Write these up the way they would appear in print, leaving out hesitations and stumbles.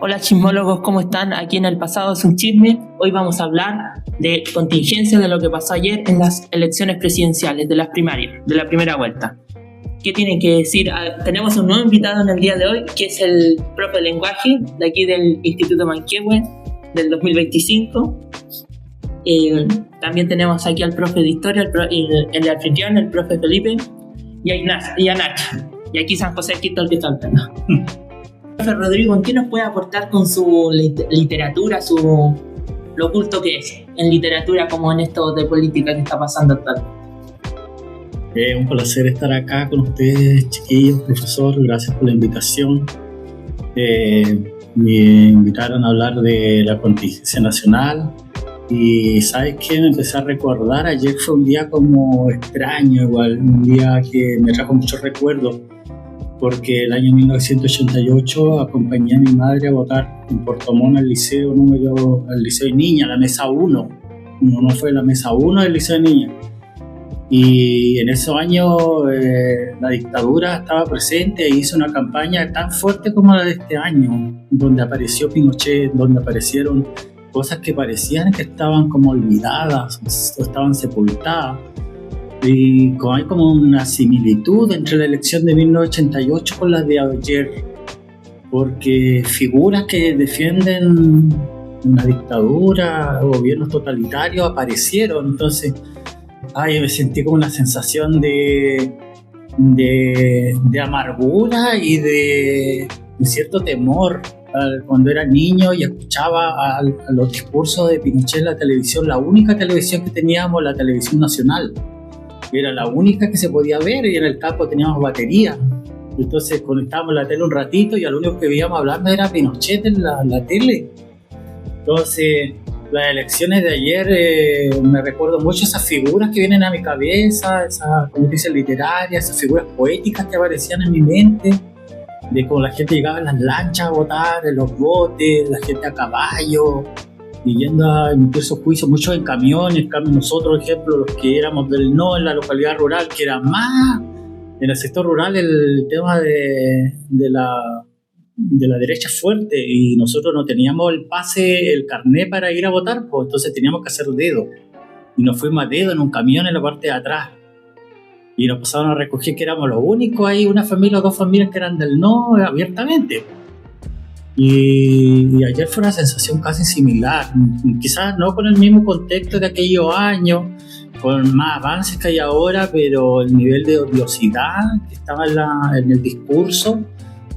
Hola chismólogos, ¿cómo están? Aquí en El Pasado es un chisme. Hoy vamos a hablar de contingencia de lo que pasó ayer en las elecciones presidenciales de las primarias, de la primera vuelta. ¿Qué tienen que decir? Tenemos un nuevo invitado en el día de hoy, que es el profe de lenguaje de aquí del Instituto Manquehue del 2025. También tenemos aquí al profe de historia, el anfitrión, el profe Felipe, y a Nacho. Y aquí San José Quito, el que está hablando. Profe Rodrigo, ¿en qué nos puede aportar con su literatura, lo oculto que es en literatura como en esto de política que está pasando actualmente? Un placer estar acá con ustedes, chiquillos, profesor, gracias por la invitación. Me invitaron a hablar de la contingencia nacional y ¿sabes qué? Me empecé a recordar, ayer fue un día como extraño, igual, un día que me trajo muchos recuerdos, porque el año 1988 acompañé a mi madre a votar en Puerto Montt al liceo de niña, la mesa 1. No fue la mesa 1 del liceo de niña. Y en esos años la dictadura estaba presente e hizo una campaña tan fuerte como la de este año, donde apareció Pinochet, donde aparecieron cosas que parecían que estaban como olvidadas o estaban sepultadas. Y hay como una similitud entre la elección de 1988 con la de ayer, porque figuras que defienden una dictadura o gobiernos totalitarios aparecieron. Entonces me sentí como una sensación de amargura y de cierto temor cuando era niño y escuchaba a los discursos de Pinochet en la televisión, la única televisión que teníamos, la televisión nacional. Era la única que se podía ver y en el campo teníamos batería. Entonces conectábamos la tele un ratito y lo único que veíamos hablando era Pinochet en la tele. Entonces las elecciones de ayer me recuerdo mucho esas figuras que vienen a mi cabeza, esas, como dicen, literarias, esas figuras poéticas que aparecían en mi mente, de cómo la gente llegaba en las lanchas a votar, en los botes, la gente a caballo, y yendo a emitir sus juicios, muchos en camiones. En cambio nosotros, por ejemplo, los que éramos del no, en la localidad rural, que era más en el sector rural el tema de la derecha fuerte, y nosotros no teníamos el pase, el carnet para ir a votar, pues entonces teníamos que hacer dedo, y nos fuimos a dedo en un camión en la parte de atrás, y nos pasaron a recoger que éramos los únicos ahí, una familia o dos familias que eran del no abiertamente. Y ayer fue una sensación casi similar, quizás no con el mismo contexto de aquellos años, con más avances que hay ahora, pero el nivel de odiosidad que estaba en el discurso,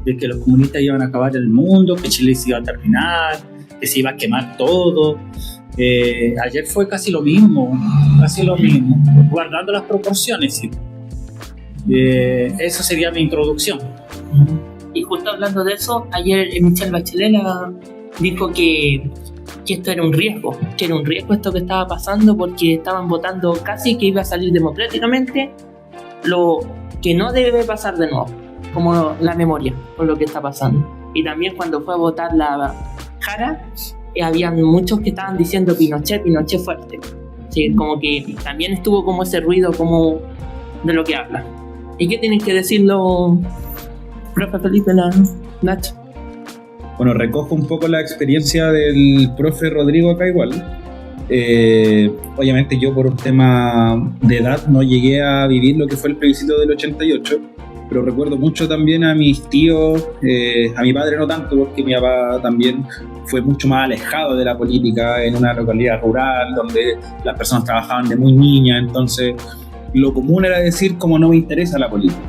de que los comunistas iban a acabar el mundo, que Chile se iba a terminar, que se iba a quemar todo. Ayer fue casi lo mismo, guardando las proporciones, sí. Esa sería mi introducción. Y justo hablando de eso, ayer Michelle Bachelet dijo que esto era un riesgo, esto que estaba pasando, porque estaban votando casi que iba a salir democráticamente, lo que no debe pasar de nuevo, como la memoria con lo que está pasando. Y también cuando fue a votar la Jara, habían muchos que estaban diciendo Pinochet fuerte. Sí, como que también estuvo como ese ruido como de lo que habla. ¿Y qué tienen que decirlo, profe Felipe, Nacho? Bueno, recojo un poco la experiencia del profe Rodrigo acá igual. Obviamente yo por un tema de edad no llegué a vivir lo que fue el plebiscito del 88, pero recuerdo mucho también a mis tíos, a mi padre no tanto, porque mi papá también fue mucho más alejado de la política, en una localidad rural donde las personas trabajaban de muy niñas, entonces lo común era decir como no me interesa la política,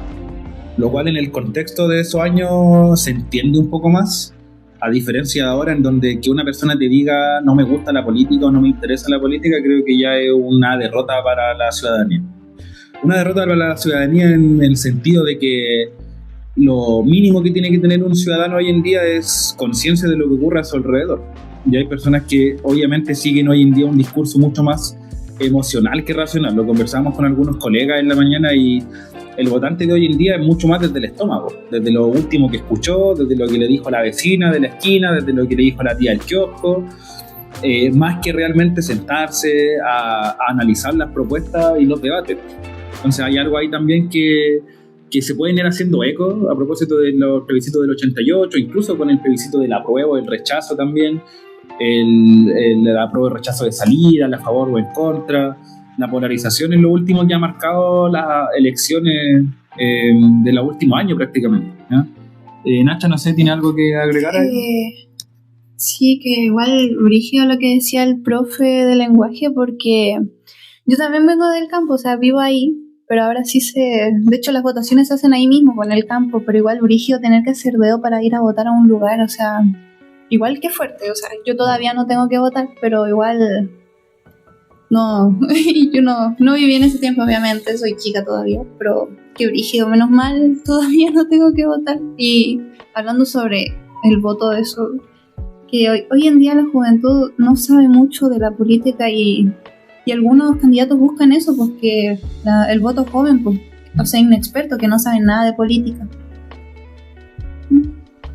lo cual en el contexto de esos años se entiende un poco más, a diferencia de ahora en donde que una persona te diga no me gusta la política o no me interesa la política, creo que ya es una derrota para la ciudadanía. Una derrota para la ciudadanía en el sentido de que lo mínimo que tiene que tener un ciudadano hoy en día es conciencia de lo que ocurre a su alrededor. Y hay personas que obviamente siguen hoy en día un discurso mucho más emocional que racional. Lo conversamos con algunos colegas en la mañana y el votante de hoy en día es mucho más desde el estómago, desde lo último que escuchó, desde lo que le dijo la vecina de la esquina, desde lo que le dijo la tía del kiosco, más que realmente sentarse a analizar las propuestas y los debates. Entonces hay algo ahí también que que se pueden ir haciendo eco a propósito de los plebiscitos del 88, incluso con el plebiscito del apruebo, el rechazo también, el apruebo, el rechazo de salida, el a favor o en contra. La polarización es lo último que ha marcado las elecciones de los últimos años prácticamente, ¿ya? Nacha, no sé, ¿tiene algo que agregar? Sí, que igual brígido lo que decía el profe de lenguaje, porque yo también vengo del campo, o sea, vivo ahí, pero ahora sí de hecho las votaciones se hacen ahí mismo, con el campo, pero igual brígido tener que hacer dedo para ir a votar a un lugar, o sea, igual que fuerte, o sea, yo todavía no tengo que votar, pero igual no, yo no viví en ese tiempo, obviamente, soy chica todavía, pero qué brígido, menos mal, todavía no tengo que votar. Y hablando sobre el voto de eso, que hoy en día la juventud no sabe mucho de la política y algunos candidatos buscan eso, porque el voto joven, pues, o sea, inexperto, que no saben nada de política.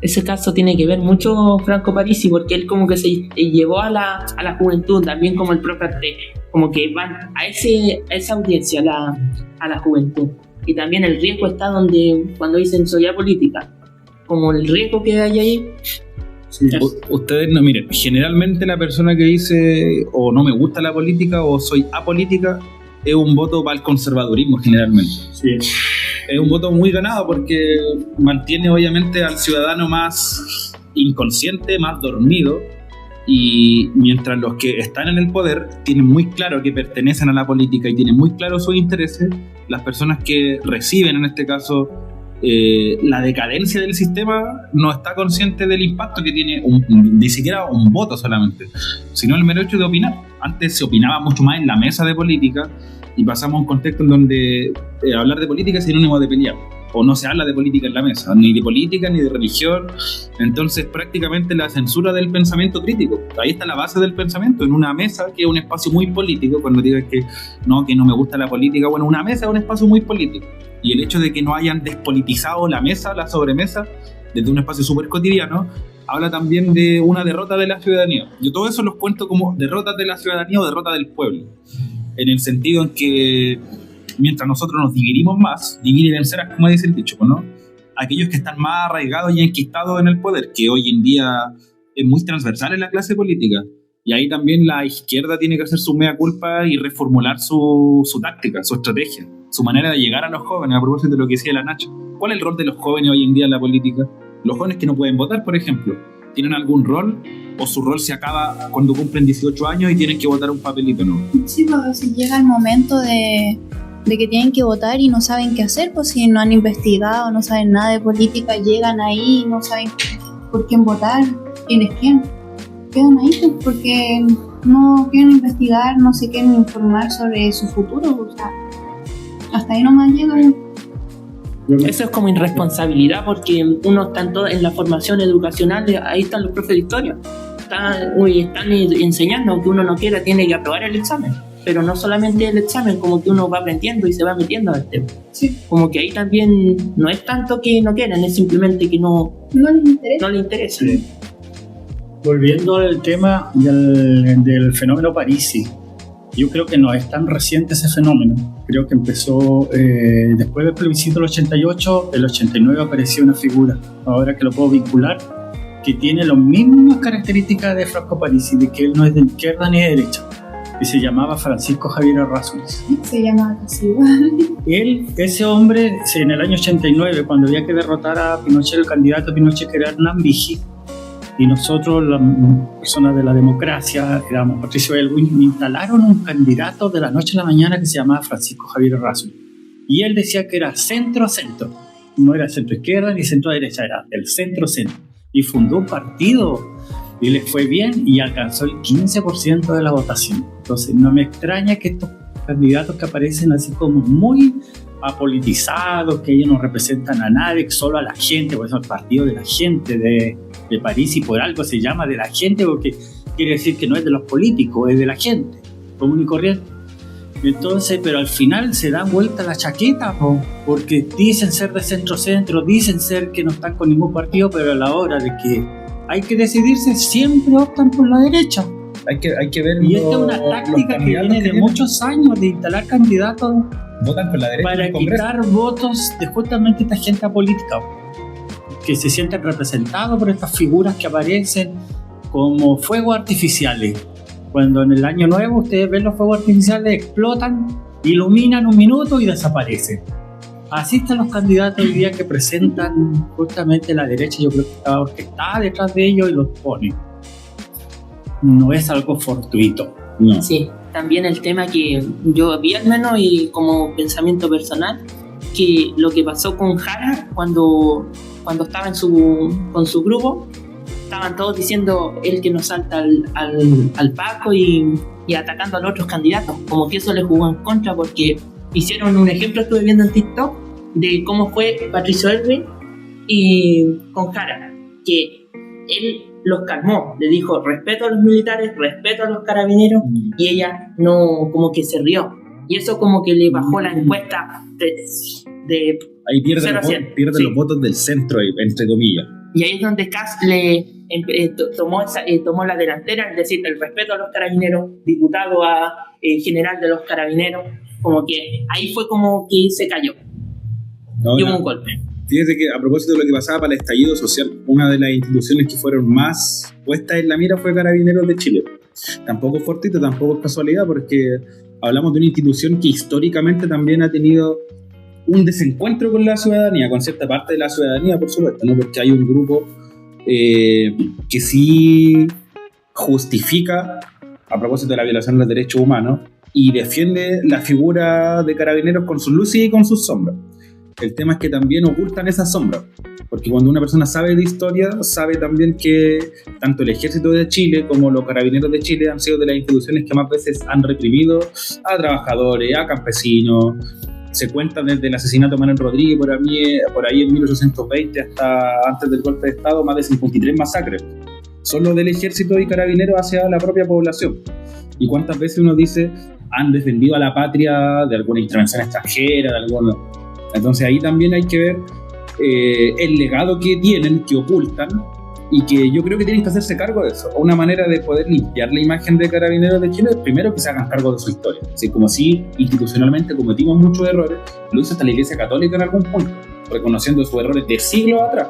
Ese caso tiene que ver mucho Franco Parisi, porque él como que se llevó a la juventud, también como el profe Arte, como que van a esa audiencia, a la juventud. Y también el riesgo está cuando dicen soy apolítica, como el riesgo que hay ahí. Sí. Ustedes no, miren, generalmente la persona que dice o no me gusta la política o soy apolítica es un voto para el conservadurismo generalmente. Sí. Es un voto muy ganado porque mantiene obviamente al ciudadano más inconsciente, más dormido, y mientras los que están en el poder tienen muy claro que pertenecen a la política y tienen muy claro sus intereses, las personas que reciben en este caso la decadencia del sistema no está consciente del impacto que tiene ni siquiera un voto solamente, sino el mero hecho de opinar. Antes se opinaba mucho más en la mesa de política y pasamos a un contexto en donde hablar de política es sinónimo de pelear, o no se habla de política en la mesa, ni de política ni de religión. Entonces prácticamente la censura del pensamiento crítico, ahí está la base del pensamiento, en una mesa que es un espacio muy político. Cuando digas que no me gusta la política, bueno, una mesa es un espacio muy político, y el hecho de que no hayan despolitizado la mesa, la sobremesa, desde un espacio súper cotidiano, habla también de una derrota de la ciudadanía. Yo todo eso los cuento como derrotas de la ciudadanía o derrota del pueblo, en el sentido en que mientras nosotros nos dividimos más, divide y vencerás, como dice el dicho, ¿no? Aquellos que están más arraigados y enquistados en el poder, que hoy en día es muy transversal en la clase política. Y ahí también la izquierda tiene que hacer su mea culpa y reformular su táctica, su estrategia, su manera de llegar a los jóvenes, a propósito de lo que decía la Nacha. ¿Cuál es el rol de los jóvenes hoy en día en la política? Los jóvenes que no pueden votar, por ejemplo, ¿tienen algún rol? ¿O su rol se acaba cuando cumplen 18 años y tienen que votar un papelito, no? Sí, pues si llega el momento de que tienen que votar y no saben qué hacer, pues si no han investigado, no saben nada de política, llegan ahí, no saben por quién votar, quién es quién. Quedan ahí pues, porque no quieren investigar, no se quieren informar sobre su futuro, o sea, hasta ahí nomás llegan. Eso es como irresponsabilidad, porque uno está en la formación educacional, ahí están los profes de historia, están enseñando que uno no quiera, tiene que aprobar el examen, pero no solamente el examen, como que uno va aprendiendo y se va metiendo al tema. Sí. Como que ahí también no es tanto que no quieran, es simplemente que no les interesa. Sí. Volviendo al tema del fenómeno Parisi, yo creo que no es tan reciente ese fenómeno. Creo que empezó después del plebiscito del 88, el 89 apareció una figura, ahora que lo puedo vincular, que tiene las mismas características de Franco Parisi, de que él no es de izquierda ni de derecha, y se llamaba Francisco Javier Errázuriz. Se llama así igual. Ese hombre, en el año 89, cuando había que derrotar a Pinochet, el candidato a Pinochet, que era Hernán Vigi, y nosotros, las personas de la democracia, éramos Patricio Elwin, instalaron un candidato de la noche a la mañana que se llamaba Francisco Javier Errázuriz. Y él decía que era centro-centro, no era centro-izquierda ni centro-derecha, era el centro-centro. Y fundó un partido y le fue bien y alcanzó el 15% de la votación. Entonces no me extraña que estos candidatos que aparecen así como muy apolitizados, que ellos no representan a nadie, solo a la gente, por eso el partido de la gente de París, y por algo se llama de la gente, porque quiere decir que no es de los políticos, es de la gente común y corriente. Entonces, pero al final se dan vuelta la chaqueta, porque dicen ser de centro-centro, dicen ser que no están con ningún partido, pero a la hora de que hay que decidirse siempre optan por la derecha. Hay que ver. Y esta es una táctica que viene de muchos años de instalar candidatos votan con la derecha en para el Congreso. quitar votos de justamente esta gente política, que se sienten representados por estas figuras que aparecen como fuegos artificiales. Cuando en el año nuevo ustedes ven los fuegos artificiales, explotan, iluminan un minuto y desaparecen. Así están los candidatos hoy día que presentan justamente la derecha. Yo creo que está orquestada detrás de ellos y los pone. No es algo fortuito. No. Sí, también el tema que yo vi al menos y como pensamiento personal, que lo que pasó con Jara cuando estaba con su grupo, estaban todos diciendo el que nos salta al Paco y atacando a los otros candidatos, como que eso le jugó en contra porque hicieron un ejemplo, estuve viendo en TikTok, de cómo fue Patricio Elwin y con Jara, que él los calmó, le dijo respeto a los militares, respeto a los carabineros, y ella no, como que se rió, y eso como que le bajó la encuesta de ahí pierde, cero a cien. pierde Sí. los votos del centro, entre comillas. Y ahí es donde Kast tomó la delantera, es decir, el respeto a los carabineros, diputado a general de los carabineros, como que ahí fue como que se cayó, y hubo un golpe. Fíjate que a propósito de lo que pasaba para el estallido social, una de las instituciones que fueron más puestas en la mira fue Carabineros de Chile. Tampoco es fortuito, tampoco es casualidad, porque hablamos de una institución que históricamente también ha tenido un desencuentro con la ciudadanía, con cierta parte de la ciudadanía, por supuesto, ¿no? Porque hay un grupo que sí justifica, a propósito de la violación de los derechos humanos, y defiende la figura de Carabineros con sus luces y con sus sombras. El tema es que también ocultan esas sombras, porque cuando una persona sabe de historia, sabe también que tanto el Ejército de Chile como los Carabineros de Chile han sido de las instituciones que más veces han reprimido a trabajadores, a campesinos. Se cuenta desde el asesinato de Manuel Rodríguez por ahí en 1820 hasta antes del golpe de Estado, más de 53 masacres, solo del Ejército y Carabineros hacia la propia población. Y cuántas veces uno dice han defendido a la patria de alguna intervención extranjera, de alguna... Entonces ahí también hay que ver el legado que tienen, que ocultan, y que yo creo que tienen que hacerse cargo de eso. Una manera de poder limpiar la imagen de Carabineros de Chile es primero que se hagan cargo de su historia. Así como si institucionalmente cometimos muchos errores, lo hizo hasta la Iglesia Católica en algún punto, reconociendo sus errores de siglos atrás.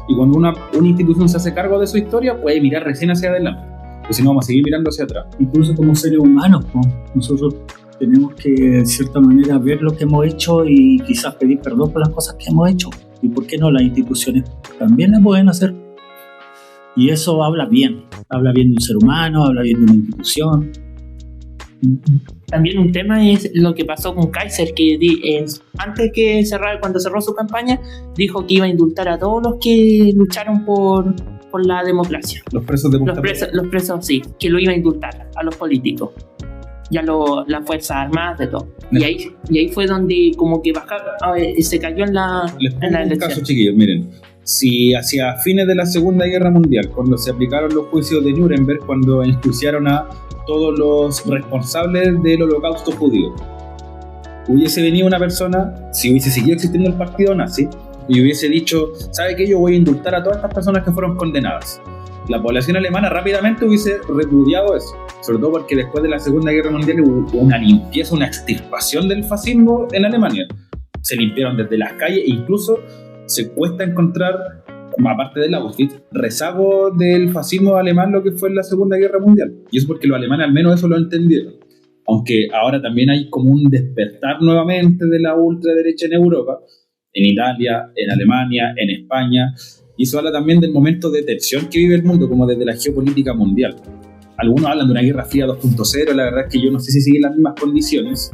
Y cuando una institución se hace cargo de su historia, puede mirar recién hacia adelante, porque si no vamos a seguir mirando hacia atrás. Incluso como seres humanos, ¿no? Nosotros tenemos que, de cierta manera, ver lo que hemos hecho y quizás pedir perdón por las cosas que hemos hecho. ¿Y por qué no las instituciones también las pueden hacer? Y eso habla bien de un ser humano, habla bien de una institución. También un tema es lo que pasó con Kaiser, que antes que cuando cerró su campaña, dijo que iba a indultar a todos los que lucharon por la democracia. Los presos de Punta Los presos, sí, que lo iba a indultar a los políticos y a las fuerzas armadas, de todo. Y ahí fue donde como que se cayó en la elección. Un caso, chiquillos, miren. Si hacia fines de la Segunda Guerra Mundial, cuando se aplicaron los juicios de Nuremberg, cuando enjuiciaron a todos los responsables del holocausto judío, hubiese venido una persona, si hubiese seguido existiendo el partido nazi, y hubiese dicho, ¿sabe qué? Yo voy a indultar a todas estas personas que fueron condenadas. La población alemana rápidamente hubiese repudiado eso, sobre todo porque después de la Segunda Guerra Mundial hubo una limpieza, una extirpación del fascismo en Alemania. Se limpiaron desde las calles e incluso se cuesta encontrar, aparte del Auschwitz, rezago del fascismo alemán, lo que fue en la Segunda Guerra Mundial. Y eso porque los alemanes al menos eso lo entendieron. Aunque ahora también hay como un despertar nuevamente de la ultraderecha en Europa, en Italia, en Alemania, en España. Y eso habla también del momento de tensión que vive el mundo, como desde la geopolítica mundial. Algunos hablan de una Guerra Fría 2.0, la verdad es que yo no sé si siguen las mismas condiciones,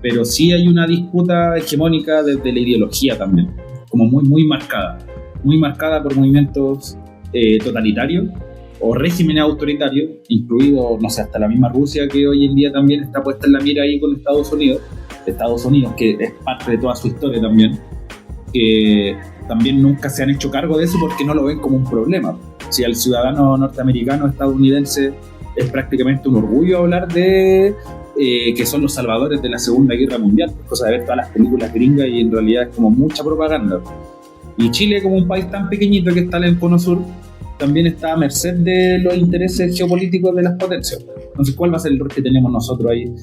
pero sí hay una disputa hegemónica desde la ideología también, como muy marcada por movimientos totalitarios o regímenes autoritarios, incluido, no sé, hasta la misma Rusia, que hoy en día también está puesta en la mira ahí con Estados Unidos, que es parte de toda su historia también, que también nunca se han hecho cargo de eso porque no lo ven como un problema. Si al ciudadano norteamericano, estadounidense, es prácticamente un orgullo hablar de que son los salvadores de la Segunda Guerra Mundial, cosa de ver todas las películas gringas, y en realidad es como mucha propaganda. Y Chile, como un país tan pequeñito que está en el cono sur, también está a merced de los intereses geopolíticos de las potencias. Entonces, ¿cuál va a ser el rol que tenemos nosotros ahí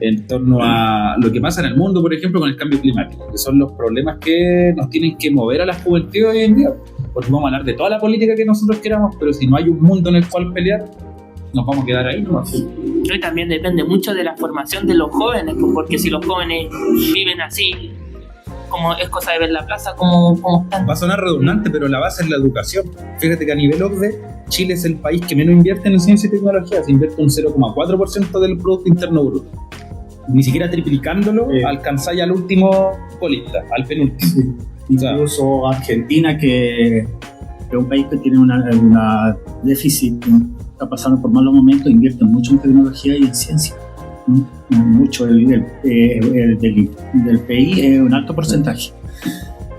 en torno a lo que pasa en el mundo, por ejemplo, con el cambio climático, que son los problemas que nos tienen que mover a la juventud hoy en día. Porque vamos a hablar de toda la política que nosotros queramos, pero si no hay un mundo en el cual pelear, nos vamos a quedar ahí, ¿no? Y también depende mucho de la formación de los jóvenes, porque si los jóvenes viven así, como es cosa de ver la plaza, como están. Va a sonar redundante, pero la base es la educación. Fíjate que a nivel OCDE, Chile es el país que menos invierte en ciencia y tecnología, se invierte un 0,4% del Producto Interno Bruto. Ni siquiera triplicándolo, alcanzáis al último colista, al penúltimo. Sí. Incluso Argentina, que es un país que tiene una déficit, ¿no? Está pasando por malos momentos, invierte mucho en tecnología y en ciencia. Mucho del PIB es un alto porcentaje.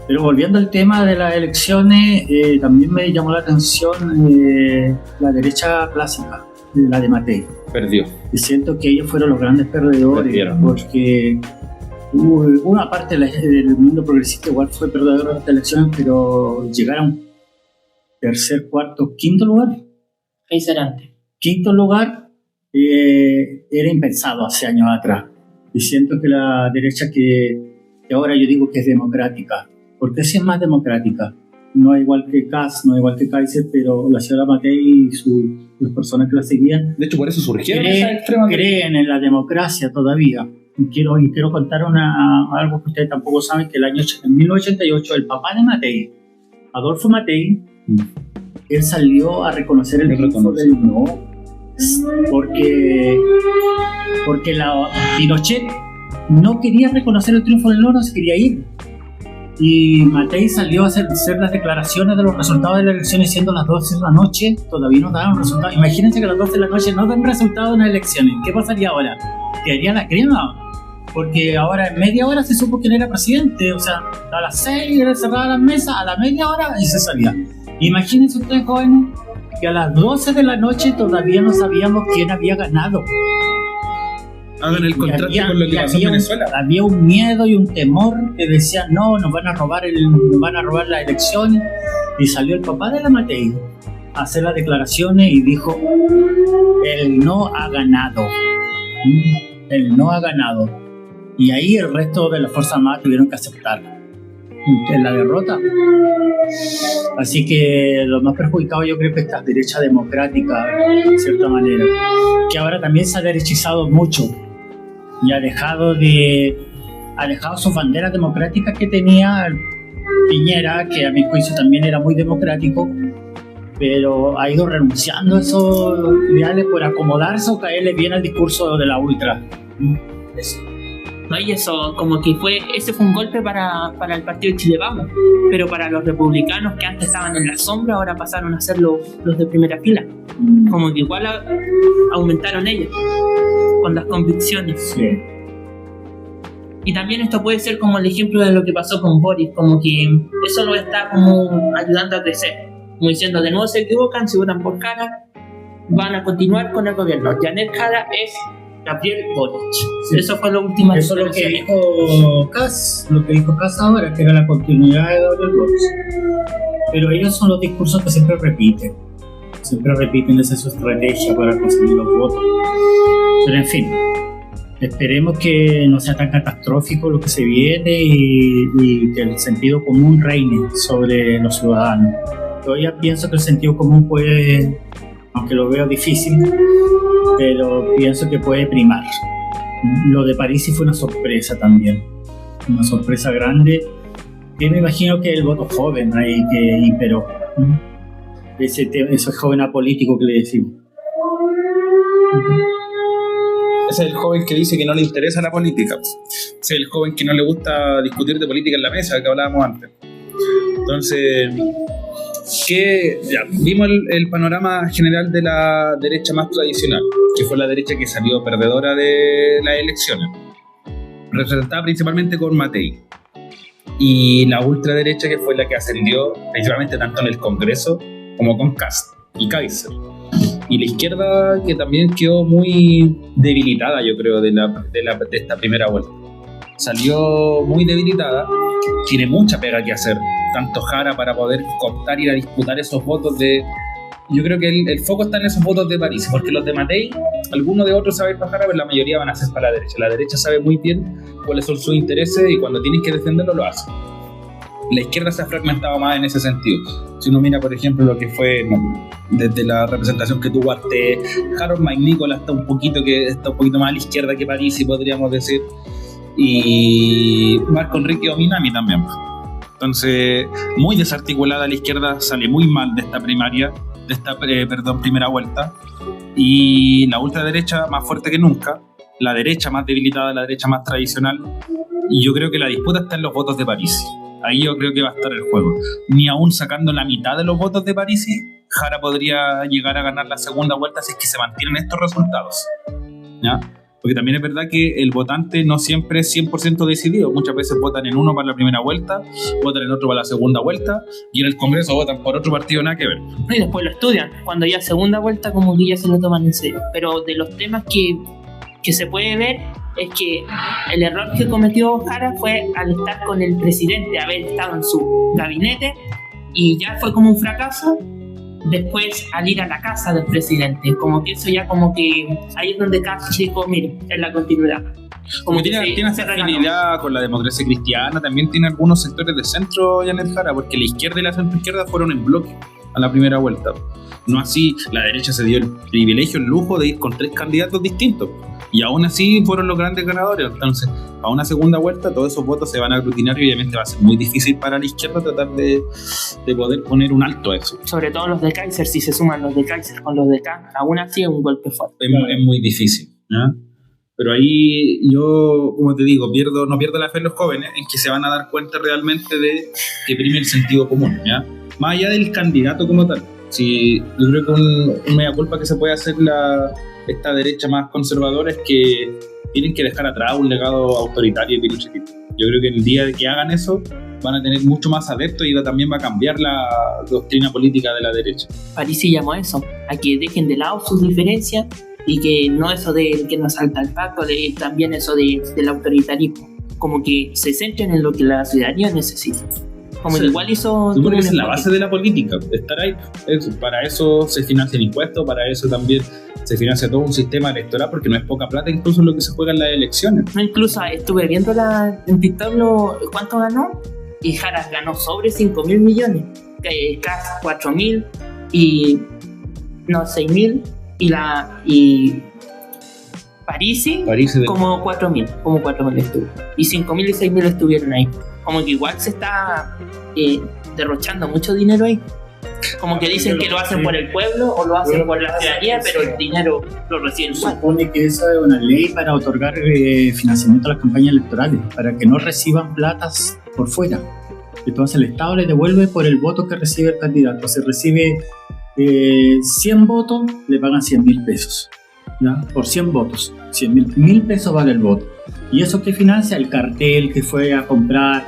Pero volviendo al tema de las elecciones, también me llamó la atención la derecha clásica, la de Matei. Perdió. Y siento que ellos fueron los grandes perdedores. Perdieron. Porque una parte del mundo progresista igual fue perdedor de las elecciones, pero llegar a un tercer, cuarto, quinto lugar. Quinto lugar era impensado hace años atrás. Y siento que la derecha que ahora yo digo que es democrática, porque sí es más democrática. No es igual que Kast, no es igual que Kaiser, pero la señora Matei y las personas que la seguían, de hecho, por eso surgieron creen en la democracia todavía. Y quiero contar algo que ustedes tampoco saben, que en 1988 el papá de Matei, Adolfo Matei, él salió a reconocer el triunfo del no, porque Pinochet no quería reconocer el triunfo del no se quería ir. Y Matei salió a hacer las declaraciones de los resultados de las elecciones, siendo las 12 de la noche, todavía no daban resultados. Imagínense que a las 12 de la noche no dan resultados en las elecciones. ¿Qué pasaría ahora? Quedaría la crema, porque ahora en media hora se supo quién era presidente. O sea, a las 6 cerraban las mesas, a la media hora y se sabía. Imagínense ustedes, jóvenes, que a las 12 de la noche todavía no sabíamos quién había ganado. Hagan el contraste con lo que pasó en Venezuela. Había un miedo y un temor que decían, no, nos van a robar las elecciones. Y salió el papá de la Matei a hacer las declaraciones y dijo, el no ha ganado. El no ha ganado. Y ahí el resto de las Fuerzas Armadas tuvieron que aceptar la derrota. Así que lo más perjudicado yo creo que esta derecha democrática, de cierta manera, que ahora también se ha derechizado mucho y ha dejado sus banderas democráticas que tenía Piñera, que a mi juicio también era muy democrático, pero ha ido renunciando a esos ideales por acomodarse o caerle bien al discurso de la ultra. No, y eso, como que ese fue un golpe para el partido de Chile Vamos, pero para los republicanos que antes estaban en la sombra, ahora pasaron a ser los de primera fila. Como que igual aumentaron ellos con las convicciones. Sí. Y también esto puede ser como el ejemplo de lo que pasó con Boris, como que eso lo está como ayudando a crecer, como diciendo, de nuevo se equivocan, si votan por Jara, van a continuar con el gobierno. Janet Jara es Gabriel Boric. Sí. Eso fue lo último. Eso es lo que dijo Kast ahora, que era la continuidad de Gabriel Boric. Pero ellos son los discursos que siempre repiten, esa es su estrategia para conseguir los votos. Pero en fin, esperemos que no sea tan catastrófico lo que se viene y que el sentido común reine sobre los ciudadanos. Todavía pienso que el sentido común puede, aunque lo veo difícil, pero pienso que puede primar. Lo de París sí fue una sorpresa también, una sorpresa grande, que me imagino que el voto joven ahí que imperó, ese joven apolítico que le decimos. Ese es el joven que dice que no le interesa la política. Ese es el joven que no le gusta discutir de política en la mesa, que hablábamos antes. Entonces, vimos el panorama general de la derecha más tradicional, que fue la derecha que salió perdedora de las elecciones, representada principalmente con Matei, y la ultraderecha, que fue la que ascendió principalmente tanto en el Congreso como con Kast y Kaiser, y la izquierda, que también quedó muy debilitada, yo creo, de esta primera vuelta. Salió muy debilitada, tiene mucha pega que hacer, tanto Jara, para poder cooptar y ir a disputar esos votos de yo creo que el foco está en esos votos de París, porque los de Matei, algunos de otros saben bajar, pero la mayoría van a ser para la derecha. La derecha sabe muy bien cuáles son sus intereses y cuando tienen que defenderlo lo hacen. La izquierda se ha fragmentado más en ese sentido. Si uno mira, por ejemplo, lo que fue desde la representación que tuvo Arte, Harold McNicholas está un poquito más a la izquierda que Parisi, podríamos decir, y Marco Enrique Ominami también. Entonces, muy desarticulada la izquierda, sale muy mal de esta primaria, de esta primera vuelta, y la ultraderecha más fuerte que nunca, la derecha más debilitada, la derecha más tradicional, y yo creo que la disputa está en los votos de Parisi. Ahí yo creo que va a estar el juego. Ni aún sacando la mitad de los votos de Parisi, Jara podría llegar a ganar la segunda vuelta si es que se mantienen estos resultados, ¿ya? Porque también es verdad que el votante no siempre es 100% decidido. Muchas veces votan en uno para la primera vuelta, votan en otro para la segunda vuelta, y en el Congreso votan por otro partido, nada que ver. Y después lo estudian. Cuando ya segunda vuelta, como que ya se lo toman en serio. Pero de los temas que se puede ver es que el error que cometió Jara fue al estar con el presidente, haber estado en su gabinete, y ya fue como un fracaso. Después al ir a la casa del presidente, como que eso ya como que ahí es donde Cast dijo, mire, es la continuidad. Como tiene esa afinidad con la democracia cristiana, también tiene algunos sectores de centro Janet Jara, porque la izquierda y la centroizquierda fueron en bloque a la primera vuelta. No así, la derecha se dio el privilegio, el lujo de ir con 3 candidatos distintos, y aún así fueron los grandes ganadores. Entonces, a una segunda vuelta todos esos votos se van a aglutinar y obviamente va a ser muy difícil para la izquierda tratar de poder poner un alto a eso. Sobre todo los de Kaiser, si se suman los de Kaiser con los de K, aún así es un golpe fuerte. Es muy difícil, ¿no? Pero ahí yo, como te digo, no pierdo la fe en los jóvenes en que se van a dar cuenta realmente de que prime el sentido común, ¿ya? Más allá del candidato como tal. Sí, yo creo que un mea culpa que se puede hacer esta derecha más conservadora es que tienen que dejar atrás un legado autoritario y pinochetista. Yo creo que el día de que hagan eso van a tener mucho más adeptos y también va a cambiar la doctrina política de la derecha. Parisi llamó a eso, a que dejen de lado sus diferencias y que no eso de que nos salta el pacto, también eso del autoritarismo, como que se centren en lo que la ciudadanía necesita. Como sí, igual hizo... Supone que es la base de la política, estar ahí. Para eso se financian impuestos, para eso también se financia todo un sistema electoral, porque no es poca plata incluso lo que se juega en las elecciones. No, incluso estuve viendo en TikTok cuánto ganó, y Jara ganó sobre 5.000 millones, Kass 4.000 y... no, 6.000, y Parisi como 4.000 estuvo, y 5.000 y 6.000 estuvieron ahí. Como que igual se está derrochando mucho dinero ahí. Como que dicen que lo hacen por el pueblo o lo hacen por la ciudadanía, pero el dinero lo reciben igual. Supone que esa es una ley para otorgar financiamiento a las campañas electorales, para que no reciban platas por fuera. Entonces el Estado les devuelve por el voto que recibe el candidato. Si recibe 100 votos, le pagan 100.000 pesos. ¿Ya? Por 100 votos, 100.000 pesos vale el voto. ¿Y eso qué financia? El cartel que fue a comprar,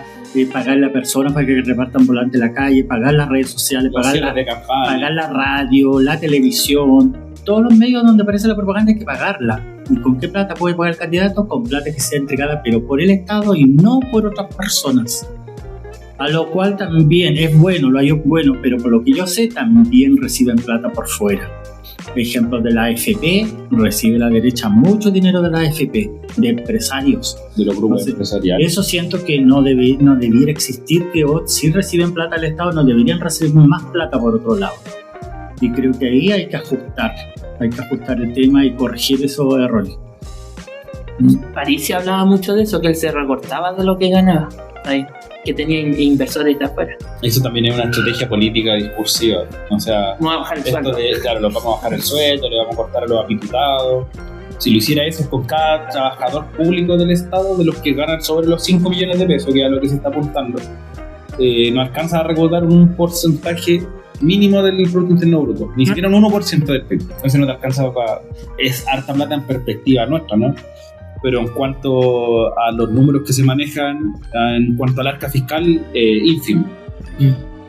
pagar la persona para que repartan volante en la calle, pagar las redes sociales, pagar la radio, la televisión, todos los medios donde aparece la propaganda hay que pagarla. ¿Y con qué plata puede pagar el candidato? Con plata que sea entregada pero por el Estado y no por otras personas. A lo cual también es bueno, lo hay bueno, pero por lo que yo sé también reciben plata por fuera. Ejemplo de la AFP, recibe la derecha mucho dinero de la AFP, de empresarios. De los grupos empresariales. Eso siento que no debiera existir, que si reciben plata del Estado no deberían recibir más plata por otro lado. Y creo que ahí hay que ajustar el tema y corregir esos errores. Parisi hablaba mucho de eso, que él se recortaba de lo que ganaba, ahí, que tenía inversores de afuera. Eso también es una estrategia política discursiva. O sea, no va a bajar el sueldo. Claro, lo vamos a bajar el sueldo, le vamos a cortar a los apitutados. Si lo hiciera eso con cada trabajador público del Estado, de los que ganan sobre los 5 millones de pesos, que es a lo que se está apuntando, no alcanza a recaudar un porcentaje mínimo del Producto Interno Bruto, ni siquiera un 1% del PIB. Entonces no te alcanza es harta plata en perspectiva nuestra, ¿no? Pero en cuanto a los números que se manejan, en cuanto al arca fiscal, ínfimo.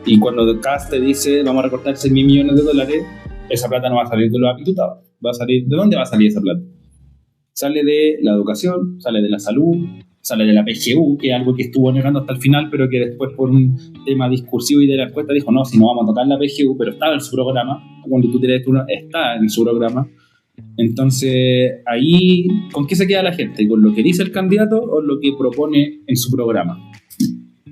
Y cuando Kass te dice vamos a recortar 6.000 millones de dólares, esa plata no va a salir de los apitutados. ¿De dónde va a salir esa plata? Sale de la educación, sale de la salud, sale de la PGU, que es algo que estuvo negando hasta el final, pero que después por un tema discursivo y de la encuesta dijo, no, si no vamos a tocar la PGU, pero estaba en su programa, cuando tú tienes uno, está en su programa. Entonces, ahí, ¿con qué se queda la gente? ¿Con lo que dice el candidato o lo que propone en su programa?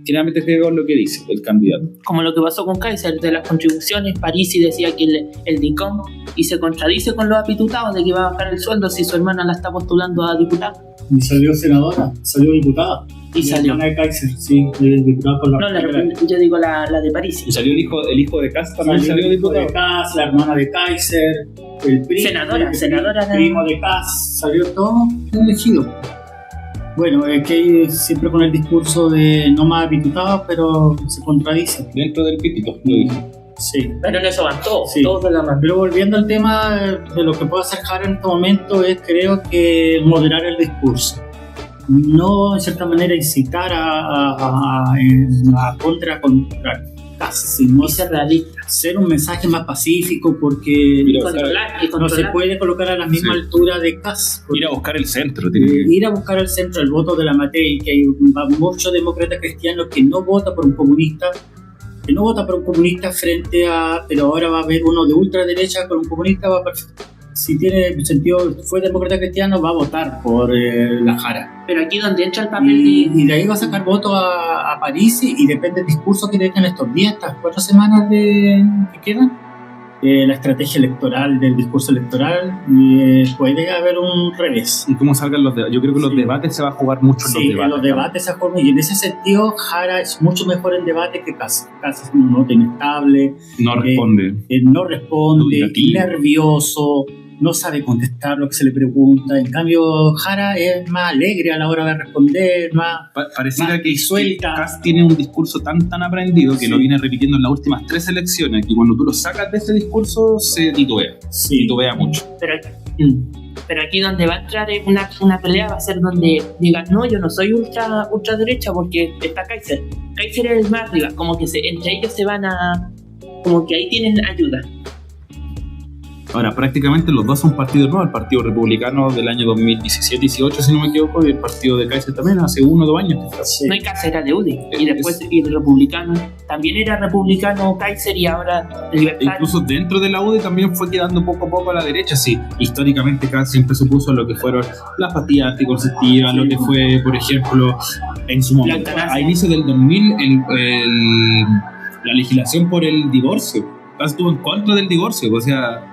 Generalmente se queda con lo que dice el candidato. Como lo que pasó con Kaiser de las contribuciones, Parisi decía que el DICOM, y se contradice con los apitutados de que va a bajar el sueldo si su hermana la está postulando a diputada. Y salió senadora, salió diputada. Y salió. La de Kaiser, sí, diputada por la. No, yo digo la de Parisi. Y salió el hijo de Kast también salió diputado. De Kast, la hermana de Kaiser, el primo. Senadora. El primo de Kast, salió todo elegido. Bueno, es que siempre con el discurso de no más diputados, pero se contradice. Dentro del pítito, lo dijo. Sí. Pero en eso van todos, sí. Todos de la mano. Pero volviendo al tema de lo que puede hacer Jara en este momento, es creo que moderar el discurso. No, en cierta manera, incitar a contra sino y ser realista. Ser un mensaje más pacífico, porque no se puede colocar a la misma altura de Kast. Ir a buscar el centro. Ir a buscar el centro, el voto de la Matei, que hay muchos demócratas cristianos que no votan por un comunista, frente a, pero ahora va a haber uno de ultraderecha con un comunista, si tiene sentido, fue demócrata cristiano, va a votar por la Jara. Pero aquí donde entra el papel y de ahí va a sacar votos a Parisi, y depende del discurso que dejen estos días, estas 4 semanas que quedan, la estrategia electoral del discurso electoral, puede haber un revés. ¿Y cómo salgan los debates? Yo creo que los debates se va a jugar mucho en los debates. Sí, los debates se juegan, y en ese sentido Jara es mucho mejor en debate que Kast. Kast es un noto inestable, no responde, nervioso, no sabe contestar lo que se le pregunta. En cambio, Jara es más alegre a la hora de responder, más pareciera más que suelta. Kast tiene un discurso tan aprendido que lo viene repitiendo en las últimas 3 elecciones, que cuando tú lo sacas de ese discurso se titubea. Titubea mucho. Pero aquí donde va a entrar una pelea va a ser donde digan, no, yo no soy ultraderecha porque está Kaiser. Kaiser es el más arriba, como que entre ellos se van a... como que ahí tienen ayuda. Ahora, prácticamente los dos son partidos nuevos, el Partido Republicano del año 2017-18, si no me equivoco, y el Partido de Kaiser también, hace 1 o 2 años. Sí. No, y Kaiser era de UDI, y después el republicano, también era republicano Kaiser, y ahora libertario. Incluso dentro de la UDI también fue quedando poco a poco a la derecha, sí. Históricamente Kaiser siempre se puso lo que fueron las pastillas anticonceptivas, lo que fue, por ejemplo, en su momento, a inicio del 2000, la legislación por el divorcio. Kaiser estuvo en contra del divorcio, o sea...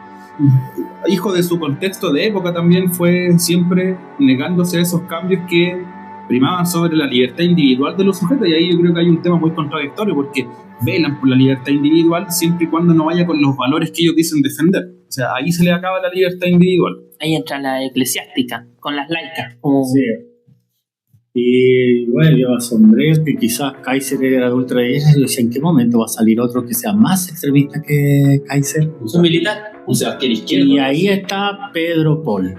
hijo de su contexto de época, también fue siempre negándose a esos cambios que primaban sobre la libertad individual de los sujetos, y ahí yo creo que hay un tema muy contradictorio, porque velan por la libertad individual siempre y cuando no vaya con los valores que ellos dicen defender. O sea, ahí se le acaba la libertad individual. Ahí entra la eclesiástica, con las laicas. Sí. Y bueno, yo me asombré que quizás Kaiser era de ultraderecha, y yo decía, ¿en qué momento va a salir otro que sea más extremista que Kaiser? Un militar, un Sebastián Izquierdo. Y ahí está Pedro Pol,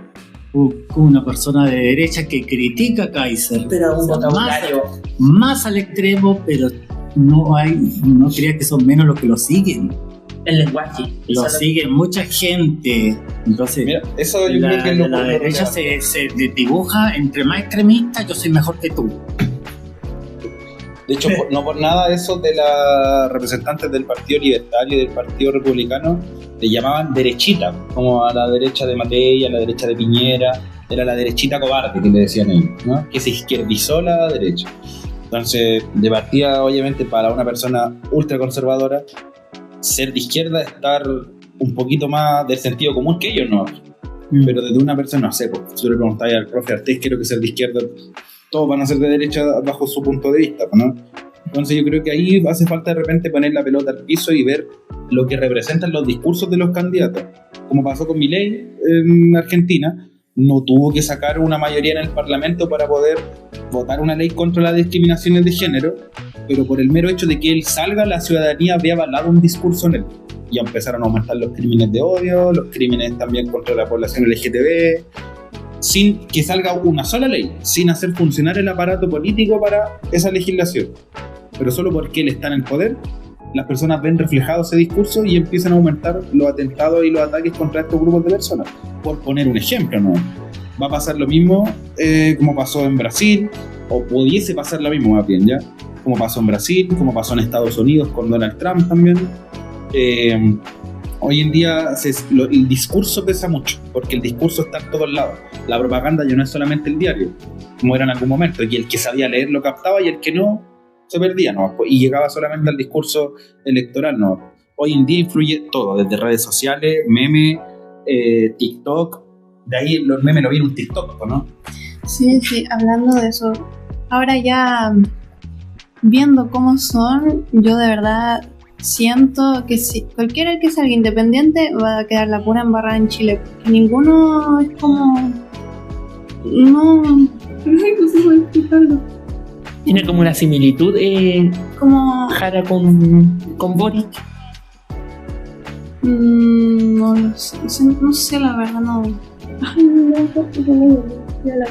una persona de derecha que critica a Kaiser, pero un más al extremo, pero no creía que son menos los que lo siguen. El lenguaje. Lo sigue mucha gente. Entonces, mira, eso yo creo que la derecha se dibuja entre más extremistas, yo soy mejor que tú. De hecho, no por nada eso de las representantes del Partido Libertario y del Partido Republicano le llamaban derechita, como a la derecha de Matei, a la derecha de Piñera, era la derechita cobarde que le decían ellos, ¿no? Que se izquierdizó la derecha. Entonces, de partida, obviamente, para una persona ultraconservadora, ser de izquierda es estar un poquito más del sentido común que ellos, ¿no? Pero desde una persona, no sé, pues, si tú le preguntáis al profe Artés, quiero que ser de izquierda, todos van a ser de derecha bajo su punto de vista, ¿no? Entonces yo creo que ahí hace falta de repente poner la pelota al piso y ver lo que representan los discursos de los candidatos. Como pasó con Milei en Argentina, no tuvo que sacar una mayoría en el Parlamento para poder votar una ley contra las discriminaciones de género, pero por el mero hecho de que él salga, la ciudadanía había avalado un discurso en él. Y empezaron a aumentar los crímenes de odio, los crímenes también contra la población LGTB, sin que salga una sola ley, sin hacer funcionar el aparato político para esa legislación. Pero solo porque él está en el poder, las personas ven reflejado ese discurso y empiezan a aumentar los atentados y los ataques contra estos grupos de personas. Por poner un ejemplo, ¿no? Va a pasar lo mismo como pasó en Brasil, o pudiese pasar lo mismo más bien, ¿ya? Como pasó en Brasil, como pasó en Estados Unidos con Donald Trump también. Hoy en día el discurso pesa mucho, porque el discurso está en todos lados. La propaganda ya no es solamente el diario, como era en algún momento, y el que sabía leer lo captaba y el que no se perdía, ¿no? Y llegaba solamente al discurso electoral, ¿no? Hoy en día influye todo, desde redes sociales, memes, TikTok. De ahí los memes lo vi en un TikTok, ¿no? Sí, hablando de eso, ahora ya viendo cómo son, yo de verdad siento que si cualquiera que salga independiente va a quedar la pura embarrada en Chile, porque ninguno es como... No sé cómo explicarlo. Tiene como una similitud Como... Jara con Boric. No lo sé, no sé la verdad, no. Ay, no, ya la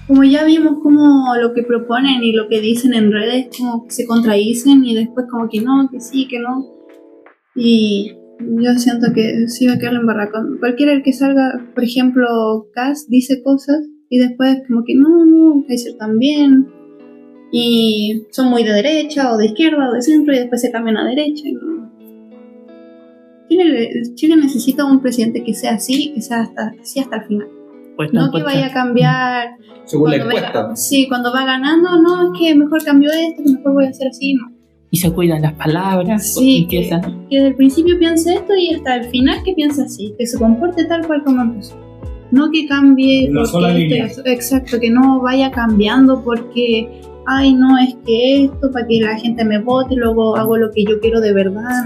como ya vimos como lo que proponen y lo que dicen en redes como que se contradicen y después como que no, que sí, que no. Y yo siento que sí va a quedar en barracón. Cualquiera el que salga, por ejemplo, Kass dice cosas y después como que no, Kaiser también. Y son muy de derecha o de izquierda o de centro y después se cambian a derecha. Y no. Chile necesita un presidente que sea así y que sea así hasta el final. No que vaya a cambiar según la encuesta. Sí, cuando va ganando, no, es que mejor cambio esto, que mejor voy a hacer así, no. Y se cuidan las palabras. Sí, que desde el principio piense esto y hasta el final que piense así, que se comporte tal cual como empezó. No que cambie en una sola línea. Exacto, que no vaya cambiando porque ay no, es que esto para que la gente me vote y luego hago lo que yo quiero de verdad.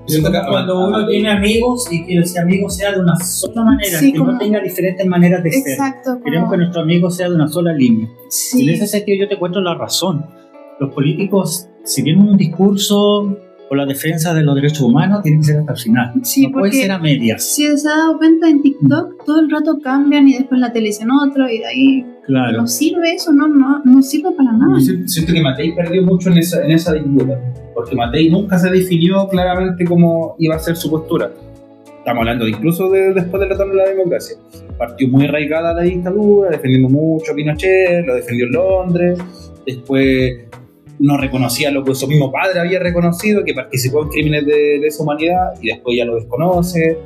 Sí. Cuando uno tiene amigos y que ese amigo sea de una sola manera, sí, que no tenga diferentes maneras de ser. Exacto. Queremos que nuestro amigo sea de una sola línea. Sí. Y en ese sentido yo te cuento la razón. Los políticos, si tienen un discurso por la defensa de los derechos humanos, tienen que ser hasta el final. Sí, no puede ser a medias. Si se ha dado cuenta en TikTok, todo el rato cambian y después en la tele dicen otro y de ahí claro. No sirve eso, no sirve para nada. Yo siento que Matei perdió mucho en esa disputa, porque Matei nunca se definió claramente cómo iba a ser su postura. Estamos hablando incluso después del retorno de la democracia. Partió muy arraigada a la dictadura, defendiendo mucho a Pinochet, lo defendió en Londres, después no reconocía lo que su mismo padre había reconocido, que participó en crímenes de lesa humanidad, y después ya lo desconoce.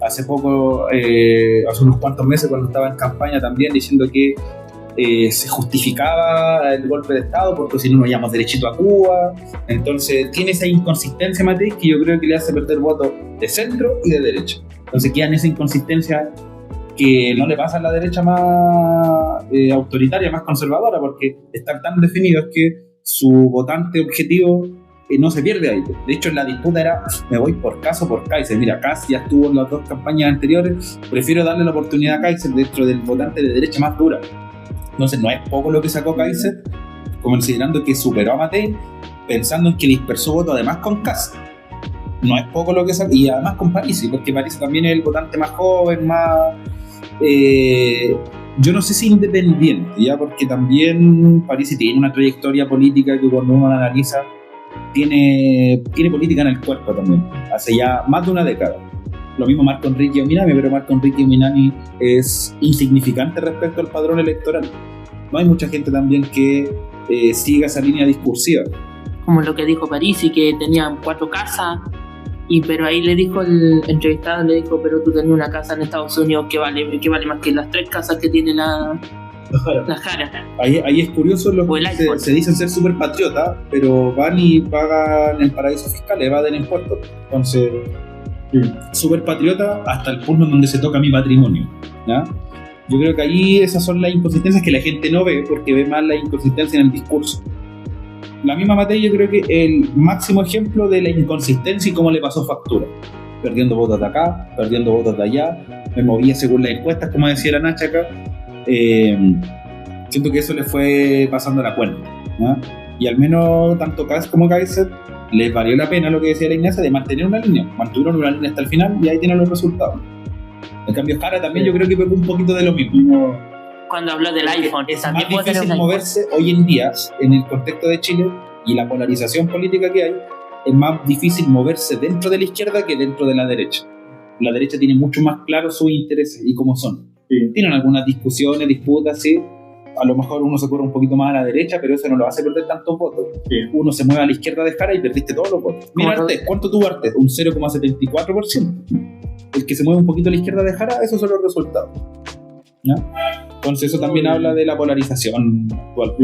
Hace poco, hace unos cuantos meses cuando estaba en campaña también diciendo que se justificaba el golpe de Estado porque si no nos íbamos derechito a Cuba. Entonces tiene esa inconsistencia Matei que yo creo que le hace perder votos de centro y de derecha. Entonces queda en esa inconsistencia que no le pasa a la derecha más autoritaria, más conservadora, porque están tan definidos que su votante objetivo no se pierde ahí. De hecho, la disputa era: me voy por Kass o por Kaiser. Mira, Kass ya estuvo en las dos campañas anteriores, prefiero darle la oportunidad a Kaiser dentro del votante de derecha más dura. Entonces, no es poco lo que sacó Kaiser, considerando que superó a Matei, pensando en que dispersó votos además con Kass. No es poco lo que sacó, y además con Parisi, porque Parisi también es el votante más joven, más. Yo no sé si independiente, ya, porque también Parisi tiene una trayectoria política que cuando uno la analiza tiene política en el cuerpo también, hace ya más de una década. Lo mismo Marco Enrique Ominami, pero Marco Enrique Ominami es insignificante respecto al padrón electoral. No hay mucha gente también que siga esa línea discursiva. Como lo que dijo Parisi, que tenían 4 casas, pero ahí le dijo el entrevistado, le dijo, pero tú tenías una casa en Estados Unidos que vale más que las 3 casas que tiene la Jara. Ahí es curioso lo que se dicen ser súper patriotas, pero van y pagan en paraísos fiscales, evaden impuestos. Entonces, súper patriota hasta el punto en donde se toca mi patrimonio, ¿ya? Yo creo que ahí esas son las inconsistencias que la gente no ve, porque ve más la inconsistencia en el discurso. La misma Matei, yo creo que el máximo ejemplo de la inconsistencia y cómo le pasó factura, perdiendo votos de acá, perdiendo votos de allá, me movía según las encuestas, como decía la Nacha acá. Siento que eso le fue pasando la cuenta, ¿no? Y al menos tanto Kass como Kaiser les valió la pena lo que decía la Ignacia de mantener una línea, mantuvieron una línea hasta el final y ahí tienen los resultados. En cambio Jara también yo creo que pegó un poquito de lo mismo. Cuando habló del iPhone, es más difícil moverse hoy en día en el contexto de Chile y la polarización política que hay. Es más difícil moverse dentro de la izquierda que dentro de la derecha. La derecha tiene mucho más claro sus intereses y cómo son. tienen algunas discusiones, disputas, sí. A lo mejor uno se corre un poquito más a la derecha, pero eso no lo hace perder tantos votos. Uno se mueve a la izquierda de Jara y perdiste todos los votos. Mira, Artés, ¿cuánto tuvo Artés? Un 0,74%. El que se mueve un poquito a la izquierda de Jara, esos son los resultados. ¿Ya? Entonces eso también habla de la polarización actual.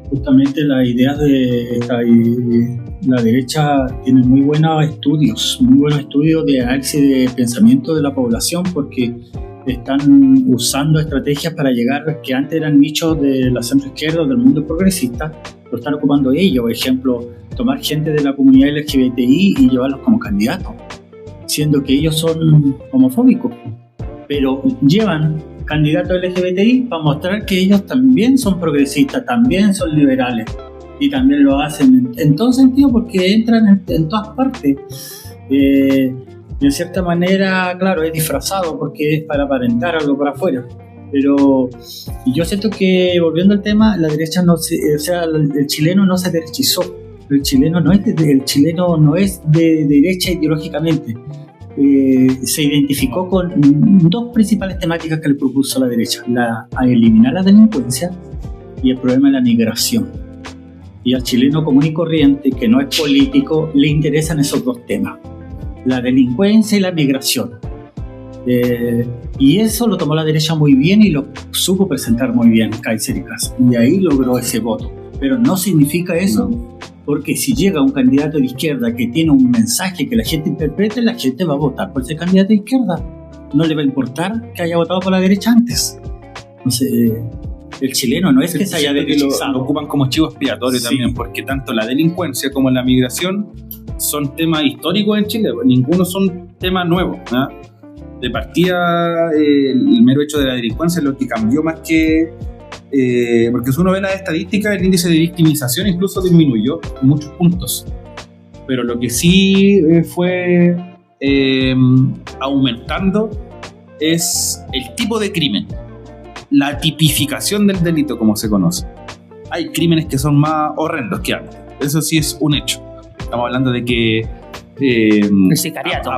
Justamente la idea de la derecha tiene muy buenos estudios de análisis de pensamiento de la población, porque están usando estrategias para llegar, que antes eran nichos de la centroizquierda o del mundo progresista, lo están ocupando ellos. Por ejemplo, tomar gente de la comunidad LGBTI y llevarlos como candidatos, siendo que ellos son homofóbicos, pero llevan candidatos LGBTI para mostrar que ellos también son progresistas, también son liberales, y también lo hacen en todo sentido, porque entran en todas partes. De cierta manera, claro, es disfrazado porque es para aparentar algo por afuera, pero yo siento que, volviendo al tema, la derecha el chileno no se derechizó. El chileno no es de derecha ideológicamente. Se identificó con dos principales temáticas que le propuso la derecha: a eliminar la delincuencia y el problema de la migración. Y al chileno común y corriente, que no es político, le interesan esos dos temas: la delincuencia y la migración. Y eso lo tomó la derecha muy bien y lo supo presentar muy bien Kaiser y Kast, y ahí logró ese voto. Pero no significa eso, porque si llega un candidato de izquierda que tiene un mensaje que la gente interprete, la gente va a votar por ese candidato de izquierda. No le va a importar que haya votado por la derecha antes. Entonces, el chileno no es que se haya derechizado. Lo ocupan como chivo expiatorio también, porque tanto la delincuencia como la migración son temas históricos en Chile. Ninguno son temas nuevos, ¿no? De partida, el mero hecho de la delincuencia es lo que cambió más que... porque si uno ve las estadísticas, el índice de victimización incluso disminuyó en muchos puntos, pero lo que sí fue aumentando es el tipo de crimen, la tipificación del delito, como se conoce. Hay crímenes que son más horrendos que antes, eso sí es un hecho. Estamos hablando de que el sicariato.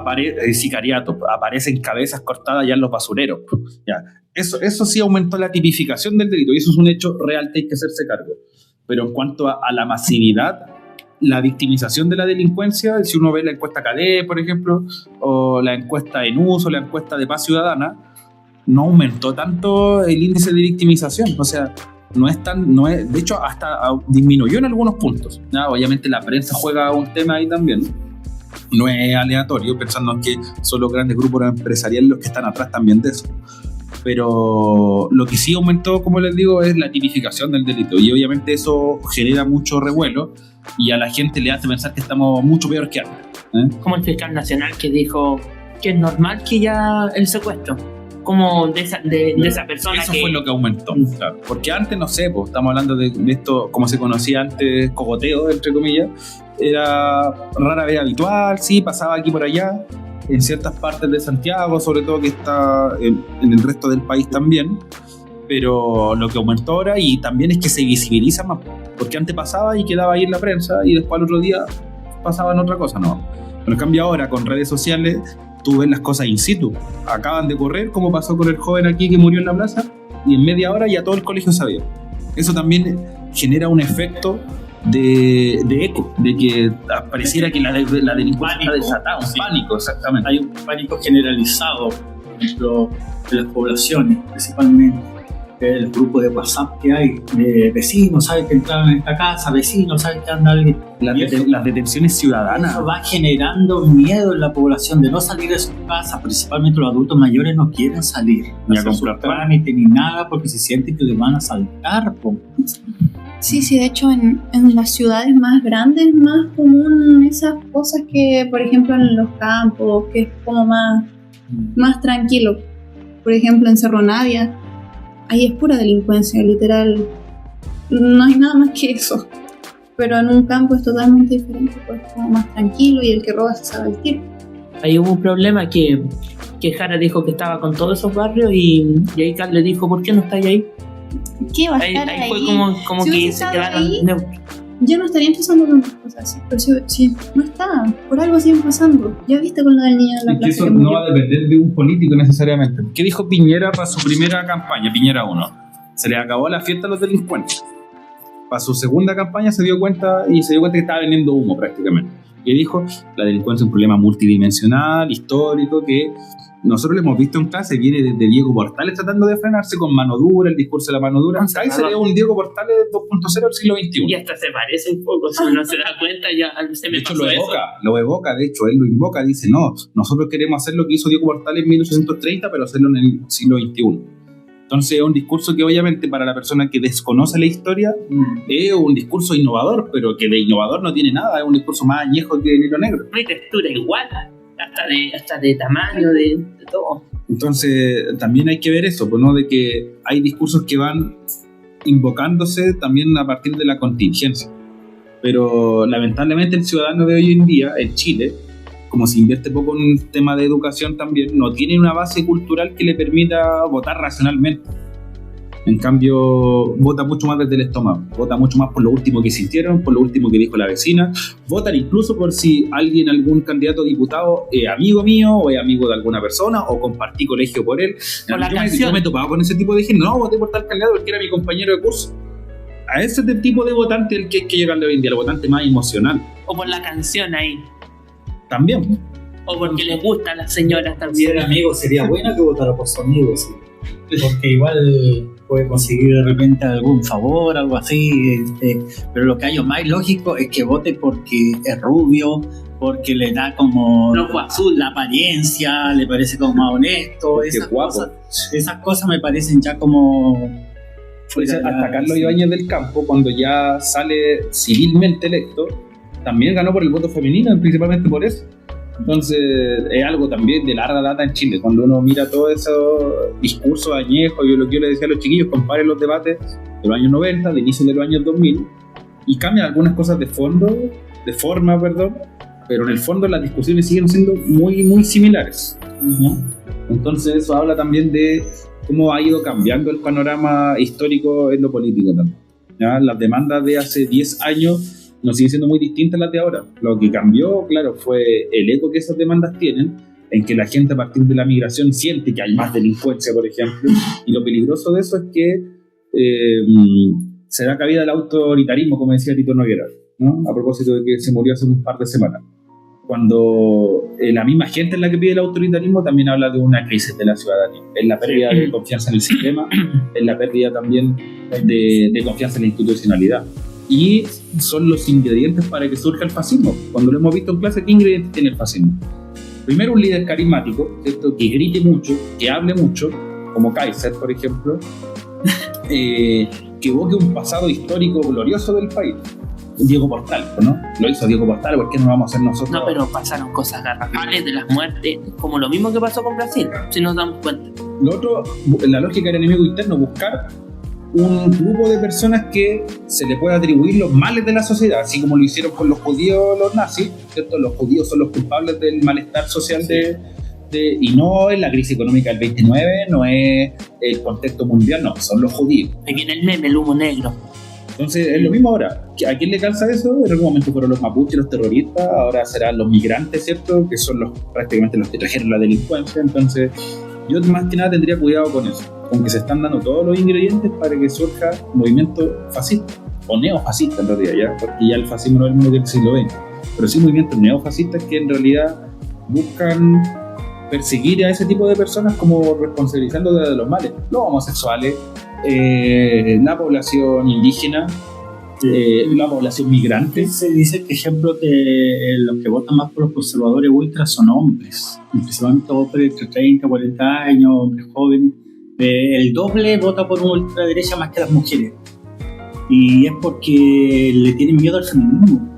Aparecen cabezas cortadas ya en los basureros. Ya. Eso sí aumentó la tipificación del delito, y eso es un hecho real que hay que hacerse cargo. Pero en cuanto a la masividad, la victimización de la delincuencia, si uno ve la encuesta CADE, por ejemplo, o la encuesta ENUS o la encuesta de Paz Ciudadana, no aumentó tanto el índice de victimización. O sea, de hecho hasta disminuyó en algunos puntos. Obviamente la prensa juega un tema ahí también. No es aleatorio, pensando en que son los grandes grupos empresariales los que están atrás también de eso. Pero lo que sí aumentó, como les digo, es la tipificación del delito, y obviamente eso genera mucho revuelo y a la gente le hace pensar que estamos mucho peor que antes. Como el fiscal nacional que dijo que es normal que ya el secuestro, como de esa persona. Eso fue lo que aumentó, claro. Porque antes, no sé, pues, estamos hablando de esto, como se conocía antes, cogoteo, entre comillas, era rara vez habitual, sí, pasaba aquí por allá, en ciertas partes de Santiago, sobre todo, que está en el resto del país también, pero lo que aumentó ahora y también es que se visibiliza más, porque antes pasaba y quedaba ahí en la prensa y después al otro día pasaba en otra cosa, ¿no? Pero en cambio ahora con redes sociales tú ves las cosas in situ, acaban de correr, como pasó con el joven aquí que murió en la plaza, y en media hora ya todo el colegio sabía. Eso también genera un efecto de eco, de que pareciera que la delincuencia está desatada, un pánico, exactamente. Hay un pánico generalizado, por ejemplo, de las poblaciones, principalmente el grupo de WhatsApp que hay, de vecinos saben que entraron en esta casa, vecinos saben que anda alguien. Las detenciones ciudadanas. Eso va generando miedo en la población de no salir de sus casas, principalmente los adultos mayores no quieren salir ni a comprar trámite ni nada porque se sienten que les van a asaltar. Sí, de hecho en las ciudades más grandes es más común esas cosas que, por ejemplo, en los campos, que es como más tranquilo. Por ejemplo, en Cerro Navia, ahí es pura delincuencia, literal. No hay nada más que eso. Pero en un campo es totalmente diferente, pues como más tranquilo y el que roba se sabe el tiro. Ahí hubo un problema que Jara dijo que estaba con todos esos barrios y ahí Kat le dijo, ¿por qué no estáis ahí? ¿Qué va a estar ahí? Ahí fue como si que se quedaron neutros. ya no estarían pasando tantas cosas así. Pero si no está, por algo siguen pasando. Ya viste con lo del niño de la Es que plaza eso que no murió. va a depender de un político necesariamente. ¿Qué dijo Piñera para su primera campaña? Piñera 1. Se les acabó la fiesta a los delincuentes. Para su segunda campaña se dio cuenta que estaba vendiendo humo prácticamente. Y dijo, la delincuencia es un problema multidimensional, histórico, que nosotros lo hemos visto en clase, viene desde Diego Portales tratando de frenarse con mano dura, el discurso de la mano dura. Ahí se ve un Diego Portales 2.0 del siglo XXI. Y hasta se parece un poco, si uno se da cuenta, ya se me De hecho, pasó eso. lo evoca, de hecho, él lo invoca, dice, no, nosotros queremos hacer lo que hizo Diego Portales en 1830, pero hacerlo en el siglo XXI. Entonces es un discurso que obviamente para la persona que desconoce la historia es un discurso innovador, pero que de innovador no tiene nada, es un discurso más añejo que el hilo negro. No hay textura igual, hasta de tamaño, de todo. Entonces también hay que ver eso, pues, ¿no? De que hay discursos que van invocándose también a partir de la contingencia. Pero lamentablemente el ciudadano de hoy en día, en Chile, como se invierte poco en un tema de educación también, no tiene una base cultural que le permita votar racionalmente. En cambio, vota mucho más desde el estómago, vota mucho más por lo último que sintieron, por lo último que dijo la vecina, votan incluso por si algún candidato a diputado es amigo mío o es amigo de alguna persona o compartí colegio por él. Yo me he topado con ese tipo de gente, no, voté por tal candidato porque era mi compañero de curso. A ese tipo de votante el que hay que llegarle hoy en día, el votante más emocional. O por la canción ahí. También. O porque les gustan las señoras también. Ser amigo sería bueno que votara por su amigo, sí. Porque igual puede conseguir de repente algún favor, algo así. Pero lo que hay más lógico es que vote porque es rubio, porque le da como Rojo azul. la apariencia, le parece como más honesto. Esas cosas me parecen ya como... Hasta Carlos Ibáñez del Campo, cuando ya sale civilmente electo, también ganó por el voto femenino, principalmente por eso. Entonces es algo también de larga data en Chile. Cuando uno mira todos esos discursos añejos, yo lo que yo le decía a los chiquillos, comparen los debates de los años 90, de inicio de los años 2000, y cambian algunas cosas de forma, pero en el fondo las discusiones siguen siendo muy, muy similares. Entonces eso habla también de cómo ha ido cambiando el panorama histórico en lo político también. ¿Ya? Las demandas de hace 10 años no siguen siendo muy distintas a las de ahora. Lo que cambió, claro, fue el eco que esas demandas tienen, en que la gente a partir de la migración siente que hay más delincuencia, por ejemplo, y lo peligroso de eso es que se da cabida al autoritarismo, como decía Tito Noguera, ¿no? A propósito de que se murió hace un par de semanas. Cuando la misma gente en la que pide el autoritarismo también habla de una crisis de la ciudadanía, es la pérdida de confianza en el sistema, es la pérdida también de confianza en la institucionalidad. Y son los ingredientes para que surja el fascismo. Cuando lo hemos visto en clase, ¿qué ingredientes tiene el fascismo? Primero, un líder carismático, ¿cierto? Que grite mucho, que hable mucho, como Kaiser, por ejemplo, que evoque un pasado histórico glorioso del país. Diego Portales, ¿no? Lo hizo Diego Portales, ¿por qué no lo vamos a hacer nosotros? No, pero pasaron cosas garrafales de las muertes, como lo mismo que pasó con Brasil, si nos damos cuenta. Lo otro, la lógica del enemigo interno, buscar un grupo de personas que se le pueda atribuir los males de la sociedad, así como lo hicieron con los judíos los nazis, ¿cierto? Los judíos son los culpables del malestar social y no es la crisis económica del 29, no es el contexto mundial, no, son los judíos. Ahí viene el meme, el humo negro. Entonces es lo mismo ahora. ¿A quién le calza eso? En algún momento fueron los mapuches, los terroristas, ahora serán los migrantes, ¿cierto? Que son prácticamente los que trajeron la delincuencia. Entonces yo más que nada tendría cuidado con eso, con que se están dando todos los ingredientes para que surja movimiento fascista, o neofascista en realidad, ¿ya? Porque ya el fascismo no es el mismo que el siglo XX, pero sí movimientos neofascistas que en realidad buscan perseguir a ese tipo de personas como responsabilizando de los males, los homosexuales, la población indígena, la población migrante. Se dice, por ejemplo, que los que votan más por los conservadores ultras son hombres, principalmente hombres entre 30 y 40 años, hombres jóvenes. El doble vota por una ultraderecha más que las mujeres. Y es porque le tienen miedo al feminismo.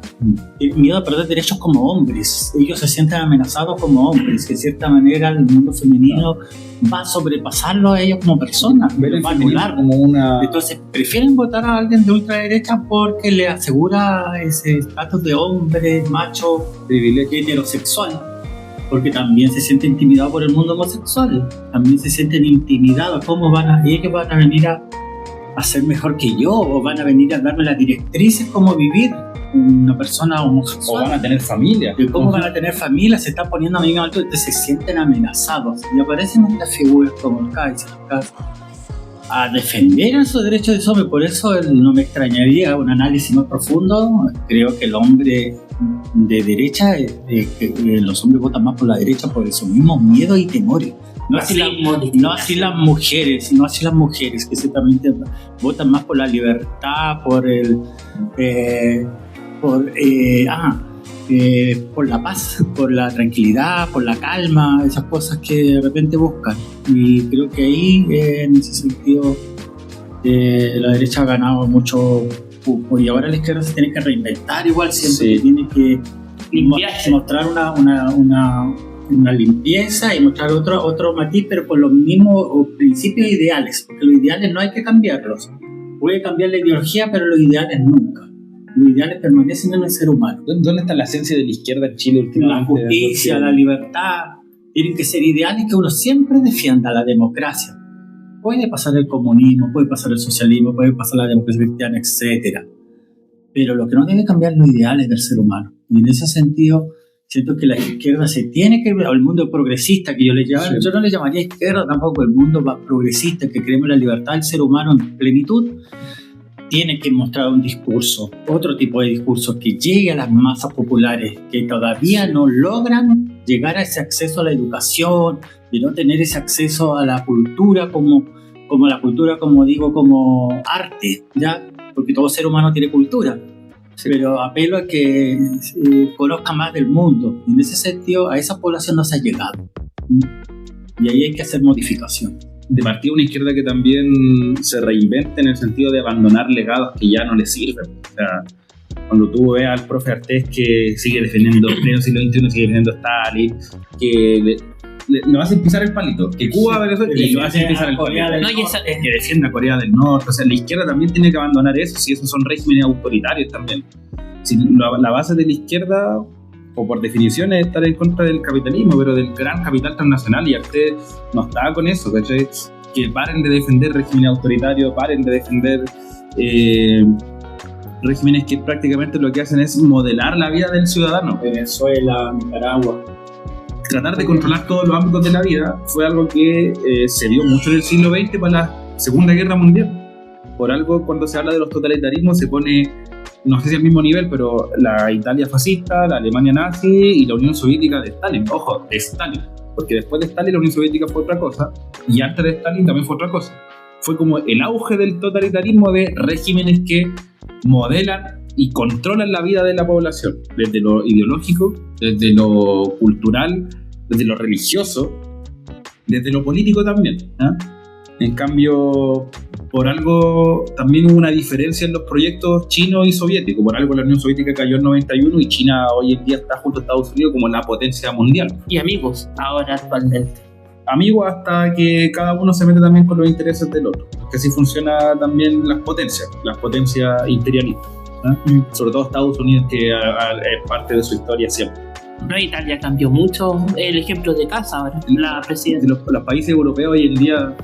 Tienen miedo a perder derechos como hombres. Ellos se sienten amenazados como hombres. Que de cierta manera el mundo femenino va a sobrepasarlo a ellos como personas. Va a anular. Entonces prefieren votar a alguien de ultraderecha porque le asegura ese estatus de hombre, macho, privilegio heterosexual. Porque también se sienten intimidados por el mundo homosexual. También se sienten intimidados. ¿Cómo ellos van a venir a a ser mejor que yo, o van a venir a darme las directrices cómo vivir una persona homosexual. O van a tener familia. ¿Cómo van a tener familia? Se están poniendo a mí en alto, se sienten amenazados. Y aparecen estas figuras como el Kaiser, a defender esos derechos de los hombres. Por eso no me extrañaría un análisis más profundo. Creo que el hombre de derecha, los hombres votan más por la derecha por esos mismos miedos y temores. No así las mujeres, que ciertamente votan más por la libertad, por la paz, por la tranquilidad, por la calma, esas cosas que de repente buscan. Y creo que ahí, en ese sentido, la derecha ha ganado mucho cupo, y ahora la izquierda se tiene que reinventar igual, siempre que tiene que mostrar una limpieza y mostrar otro matiz, pero con los mismos principios ideales, porque los ideales no hay que cambiarlos. Puede cambiar la ideología, pero los ideales nunca. Los ideales permanecen en el ser humano. ¿Dónde está la esencia de la izquierda en Chile últimamente? La justicia, la libertad, tienen que ser ideales que uno siempre defienda. La democracia. Puede pasar el comunismo, puede pasar el socialismo, puede pasar la democracia cristiana, etc. Pero lo que no debe cambiar los ideales del ser humano. Y en ese sentido, siento que la izquierda se tiene que ver, o el mundo progresista que yo le llamo, yo no le llamaría izquierda tampoco, el mundo progresista que creemos en la libertad del ser humano en plenitud, tiene que mostrar un discurso, otro tipo de discurso que llegue a las masas populares que todavía no logran llegar a ese acceso a la educación, de no tener ese acceso a la cultura como la cultura, como digo, como arte, ¿ya? Porque todo ser humano tiene cultura. Pero apelo a que conozca más del mundo. Y en ese sentido, a esa población no se ha llegado. Y ahí hay que hacer modificaciones. De partida una izquierda que también se reinvente en el sentido de abandonar legados que ya no le sirven. O sea, cuando tú ves al profe Artés que sigue defendiendo el pleno siglo XXI, sigue defendiendo a Stalin, que le hacen pisar el palito, que Cuba, Venezuela, y lo hacen pisar el palito, que defiende a Corea del Norte. O sea, la izquierda también tiene que abandonar eso, si esos son regímenes autoritarios también. Si la base de la izquierda, o por definición, es estar en contra del capitalismo, pero del gran capital transnacional, y Artés no está con eso, ¿cachai? Que paren de defender regímenes autoritarios, paren de defender regímenes que prácticamente lo que hacen es modelar la vida del ciudadano. Venezuela, Nicaragua. Tratar de controlar todos los ámbitos de la vida fue algo que se dio mucho en el siglo XX para la Segunda Guerra Mundial. Por algo, cuando se habla de los totalitarismos, se pone, no sé si al mismo nivel, pero la Italia fascista, la Alemania nazi y la Unión Soviética de Stalin. Ojo, de Stalin, porque después de Stalin la Unión Soviética fue otra cosa, y antes de Stalin también fue otra cosa. Fue como el auge del totalitarismo, de regímenes que modelan y controlan la vida de la población, desde lo ideológico, desde lo cultural, desde lo religioso, desde lo político también, ¿eh? En cambio, por algo también hubo una diferencia en los proyectos chinos y soviéticos. Por algo la Unión Soviética cayó en 91 y China hoy en día está junto a Estados Unidos como la potencia mundial. Y amigos, ahora actualmente. Amigos hasta que cada uno se mete también con los intereses del otro. Que así funciona también las potencias imperialistas, ¿eh? Sobre todo Estados Unidos, que es parte de su historia siempre. No, Italia cambió mucho el ejemplo de casa ahora, la presidenta. Los países europeos hoy en día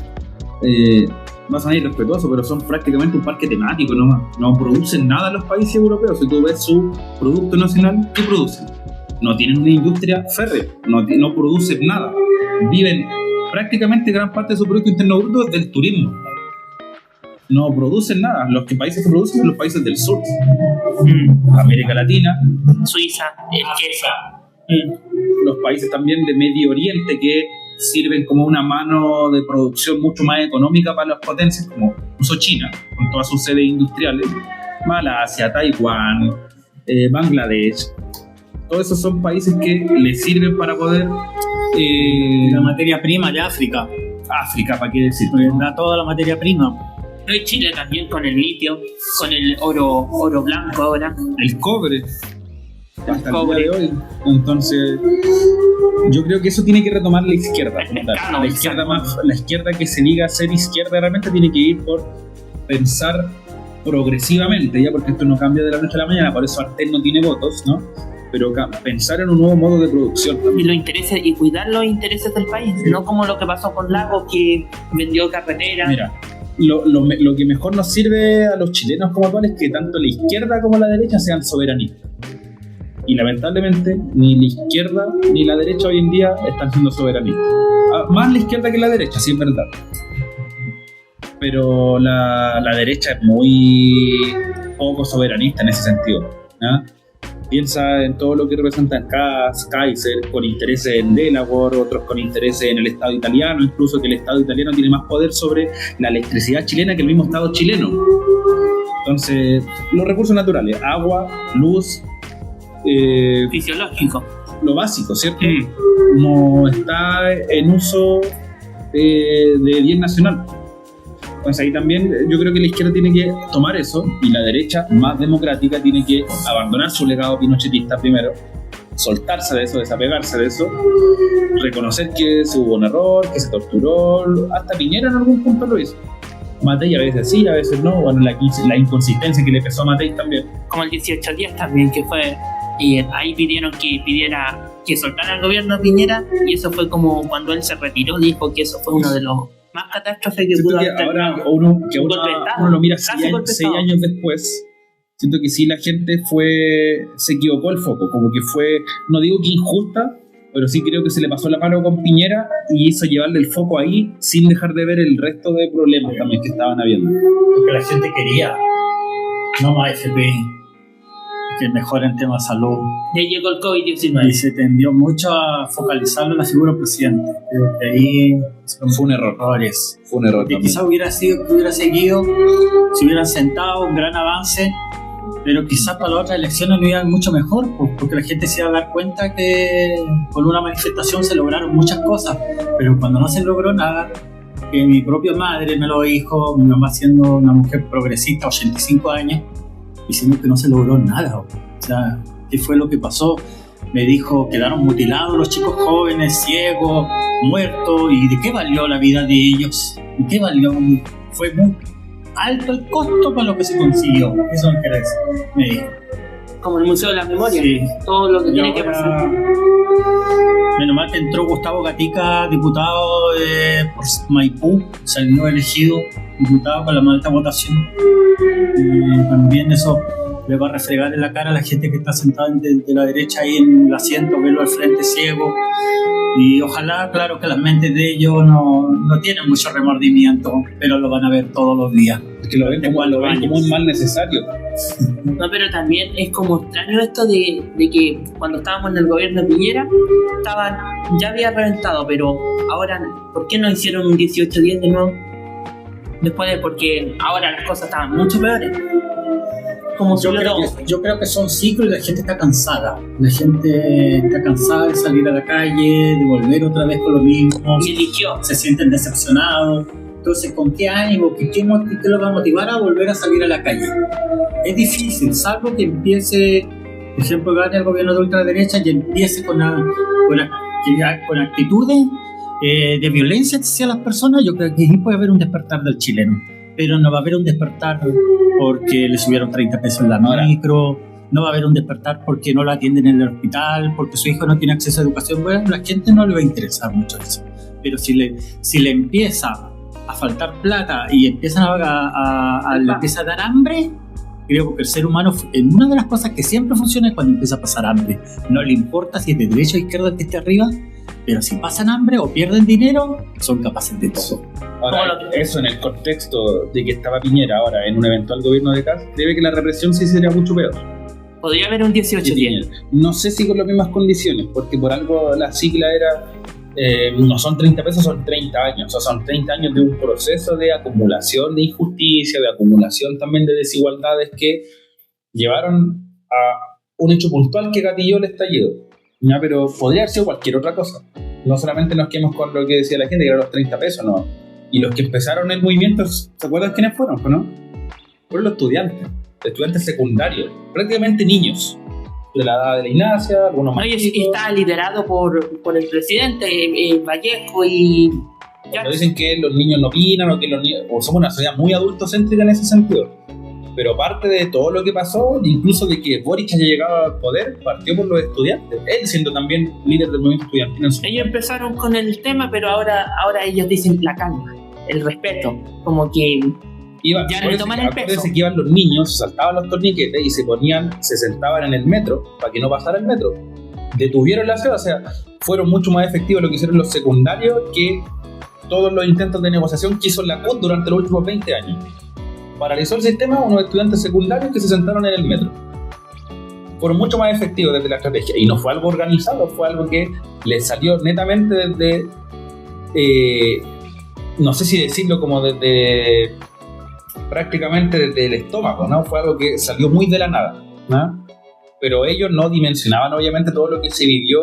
no son irrespetuosos, pero son prácticamente un parque temático nomás. No producen nada los países europeos. Si tú ves su producto nacional, ¿qué producen? No tienen una industria férrea, no producen nada. Viven prácticamente gran parte de su Producto Interno Bruto del turismo. No producen nada. Los países que producen son los países del sur, América Latina, Suiza, los países también de Medio Oriente, que sirven como una mano de producción mucho más económica para las potencias, como incluso China, con todas sus sedes industriales, Malasia, Taiwán, Bangladesh. Todos esos son países que les sirven para poder... la materia prima de África, ¿para qué decir? Porque da toda la materia prima. No, y Chile también con el litio, con el oro blanco ahora. El cobre. Hasta el día de hoy. Entonces, yo creo que eso tiene que retomar la izquierda. La izquierda que se diga ser izquierda realmente tiene que ir por pensar progresivamente, ya, porque esto no cambia de la noche a la mañana, por eso Artés no tiene votos, ¿no? Pero pensar en un nuevo modo de producción también. Y cuidar los intereses del país, no como lo que pasó con Lagos, que vendió carretera. Mira, lo que mejor nos sirve a los chilenos como tal es que tanto la izquierda como la derecha sean soberanistas. Y lamentablemente ni la izquierda ni la derecha hoy en día están siendo soberanistas. Más la izquierda que la derecha, sí es verdad. Pero la derecha es muy poco soberanista en ese sentido, ¿no? Piensa en todo lo que representan Kaiser, con intereses en Delaware, otros con intereses en el Estado italiano, incluso que el Estado italiano tiene más poder sobre la electricidad chilena que el mismo Estado chileno. Entonces, los recursos naturales, agua, luz, fisiológico, lo básico, ¿cierto? No está en uso de bien nacional. Entonces ahí también yo creo que la izquierda tiene que tomar eso y la derecha, más democrática, tiene que abandonar su legado pinochetista primero, soltarse de eso, desapegarse de eso, reconocer que hubo un error, que se torturó, hasta Piñera en algún punto lo hizo. Matei a veces sí, a veces no, bueno, la inconsistencia que le pesó a Matei también. Como el 18 días también, que fue, ahí pidieron que soltara el gobierno de Piñera, y eso fue como cuando él se retiró, dijo que eso fue uno de los más catástrofes que pudo haber tenido. Ahora uno lo mira 6 años después, siento que sí la gente se equivocó el foco, como que fue, no digo que injusta, pero sí creo que se le pasó la mano con Piñera y hizo llevarle el foco ahí sin dejar de ver el resto de problemas también que estaban habiendo. Lo que la gente quería, no más FP, que mejoren temas de salud. Ya llegó el COVID-19. Y se tendió mucho a focalizarlo en la figura del presidente. Creo que ahí fue un error. Fue un error. Que quizás hubiera seguido, se hubieran sentado, un gran avance, pero quizás para las otras elecciones no iba mucho mejor, porque la gente se iba a dar cuenta que con una manifestación se lograron muchas cosas, pero cuando no se logró nada, que mi propia madre me lo dijo, mi mamá siendo una mujer progresista, 85 años, diciendo que no se logró nada. O sea, ¿qué fue lo que pasó? Me dijo, quedaron mutilados los chicos jóvenes, ciegos, muertos, ¿y de qué valió la vida de ellos? ¿De qué valió? Fue muy alto el costo para lo que se consiguió. Eso me quiere decir, me dijo. Como el Museo de la Memoria, sí. Todo lo que tiene que pasar. Menos mal que entró Gustavo Gatica, diputado por Maipú, salió elegido diputado con la más alta votación. También eso le va a refregar en la cara a la gente que está sentada de la derecha ahí en el asiento, verlo al frente ciego. Y ojalá, claro, que las mentes de ellos no tienen mucho remordimiento, pero lo van a ver todos los días. Es que lo ven como un mal necesario. No, pero también es como extraño esto de que cuando estábamos en el gobierno de Piñera, ya había reventado, pero ahora, ¿por qué no hicieron un 18-10 de nuevo? Porque ahora las cosas estaban mucho peores. Yo creo que son ciclos y la gente está cansada. La gente está cansada de salir a la calle, de volver otra vez con lo mismo. Y eligió. Se sienten decepcionados. Entonces, ¿con qué ánimo? ¿Qué los va a motivar a volver a salir a la calle? Es difícil, salvo que empiece, por ejemplo, gane el gobierno de ultraderecha y empiece con actitudes de violencia hacia las personas. Yo creo que ahí puede haber un despertar del chileno, pero no va a haber un despertar porque le subieron 30 pesos en la micro, no va a haber un despertar porque no lo atienden en el hospital, porque su hijo no tiene acceso a educación. Bueno, a la gente no le va a interesar mucho eso, pero si le empieza a faltar plata y empiezan le empieza a dar hambre, creo que el ser humano, en una de las cosas que siempre funciona es cuando empieza a pasar hambre. No le importa si es de derecha o izquierda el que esté arriba, pero si pasan hambre o pierden dinero, son capaces de todo. Ahora, eso en el contexto de que estaba Piñera ahora en un eventual gobierno de Kast, debe que la represión sí sería mucho peor. Podría haber un 18-10. No sé si con las mismas condiciones, porque por algo la sigla era no son 30 pesos, son 30 años. O sea, son 30 años de un proceso de acumulación de injusticia, de acumulación también de desigualdades que llevaron a un hecho puntual que gatilló el estallido. ¿Ya? Pero podría haber sido cualquier otra cosa. No solamente nos quedemos con lo que decía la gente, que eran los 30 pesos, no. Y los que empezaron el movimiento, ¿se acuerdan quiénes fueron? ¿No? Fueron los estudiantes secundarios, prácticamente niños. De la edad de la Ignacia, algunos más. Y está liderado por el presidente Vallejo y... Cuando dicen que los niños no opinan o que los niños... O somos una sociedad muy adultocéntrica en ese sentido. Pero parte de todo lo que pasó, incluso de que Boric haya llegado al poder, partió por los estudiantes. Él siendo también líder del movimiento estudiantil. Ellos empezaron con el tema, pero ahora ellos dicen la calma. el respeto, como que ya no le toman el peso. Acuérdense que iban los niños, saltaban los torniquetes y se sentaban en el metro para que no pasara el metro. Detuvieron la ciudad, o sea, fueron mucho más efectivos lo que hicieron los secundarios que todos los intentos de negociación que hizo la CUT durante los últimos 20 años. Paralizó el sistema unos estudiantes secundarios que se sentaron en el metro. Fueron mucho más efectivos desde la estrategia. Y no fue algo organizado, fue algo que les salió netamente desde... no sé si decirlo como desde... prácticamente desde el estómago, ¿no? Fue algo que salió muy de la nada, ¿no? Pero ellos no dimensionaban obviamente todo lo que se vivió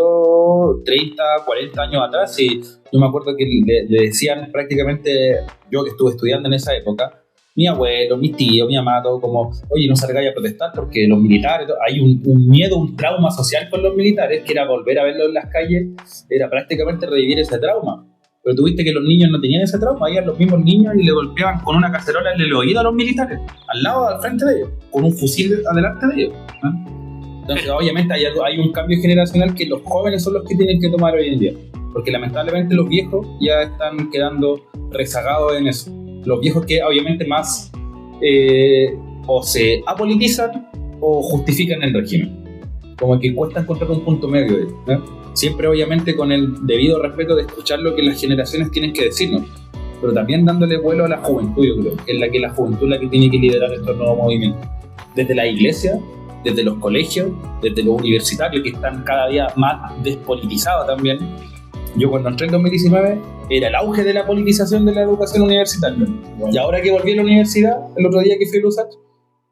30, 40 años atrás. Y yo me acuerdo que le decían prácticamente, yo que estuve estudiando en esa época, mi abuelo, mi tío, mi mamá, todo como, oye, no salgáis a protestar porque los militares, hay un miedo, un trauma social con los militares, que era volver a verlos en las calles, era prácticamente revivir ese trauma. Pero tuviste que los niños no tenían ese trauma, iban los mismos niños y le golpeaban con una cacerola en el oído a los militares, al frente de ellos, con un fusil adelante de ellos, ¿no? Entonces, obviamente hay un cambio generacional que los jóvenes son los que tienen que tomar hoy en día, porque lamentablemente los viejos ya están quedando rezagados en eso. Los viejos que obviamente más o se apolitizan o justifican el régimen, como que cuesta encontrar un punto medio, ¿no? Siempre obviamente con el debido respeto de escuchar lo que las generaciones tienen que decirnos, pero también dándole vuelo a la juventud, yo creo, que es la juventud la que tiene que liderar estos nuevos movimientos, desde la iglesia, desde los colegios, desde los universitarios, que están cada día más despolitizados también. Yo cuando entré en 2019 era el auge de la politización de la educación universitaria. Y ahora que volví a la universidad, el otro día que fui a Lusach,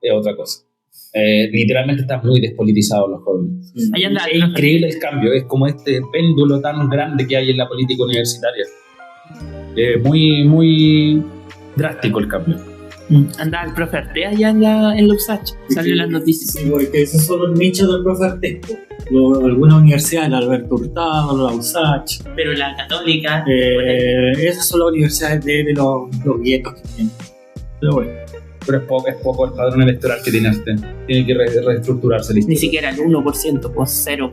es otra cosa. Literalmente están muy despolitizados los jóvenes. Es increíble el cambio, es como este péndulo tan grande que hay en la política universitaria. Muy, muy drástico el cambio. Andaba el profe Artea allá en Lusach, salió las noticias. Sí, porque esos son los nichos del profe Artea. Algunas universidades, la Alberto Hurtado, la USACH. Pero la católica... esas son las universidades de los guetos que tienen. Pero bueno. Pero es poco el padrón electoral que tiene usted. Tiene que reestructurarse. Ni siquiera el 1%, pues 0,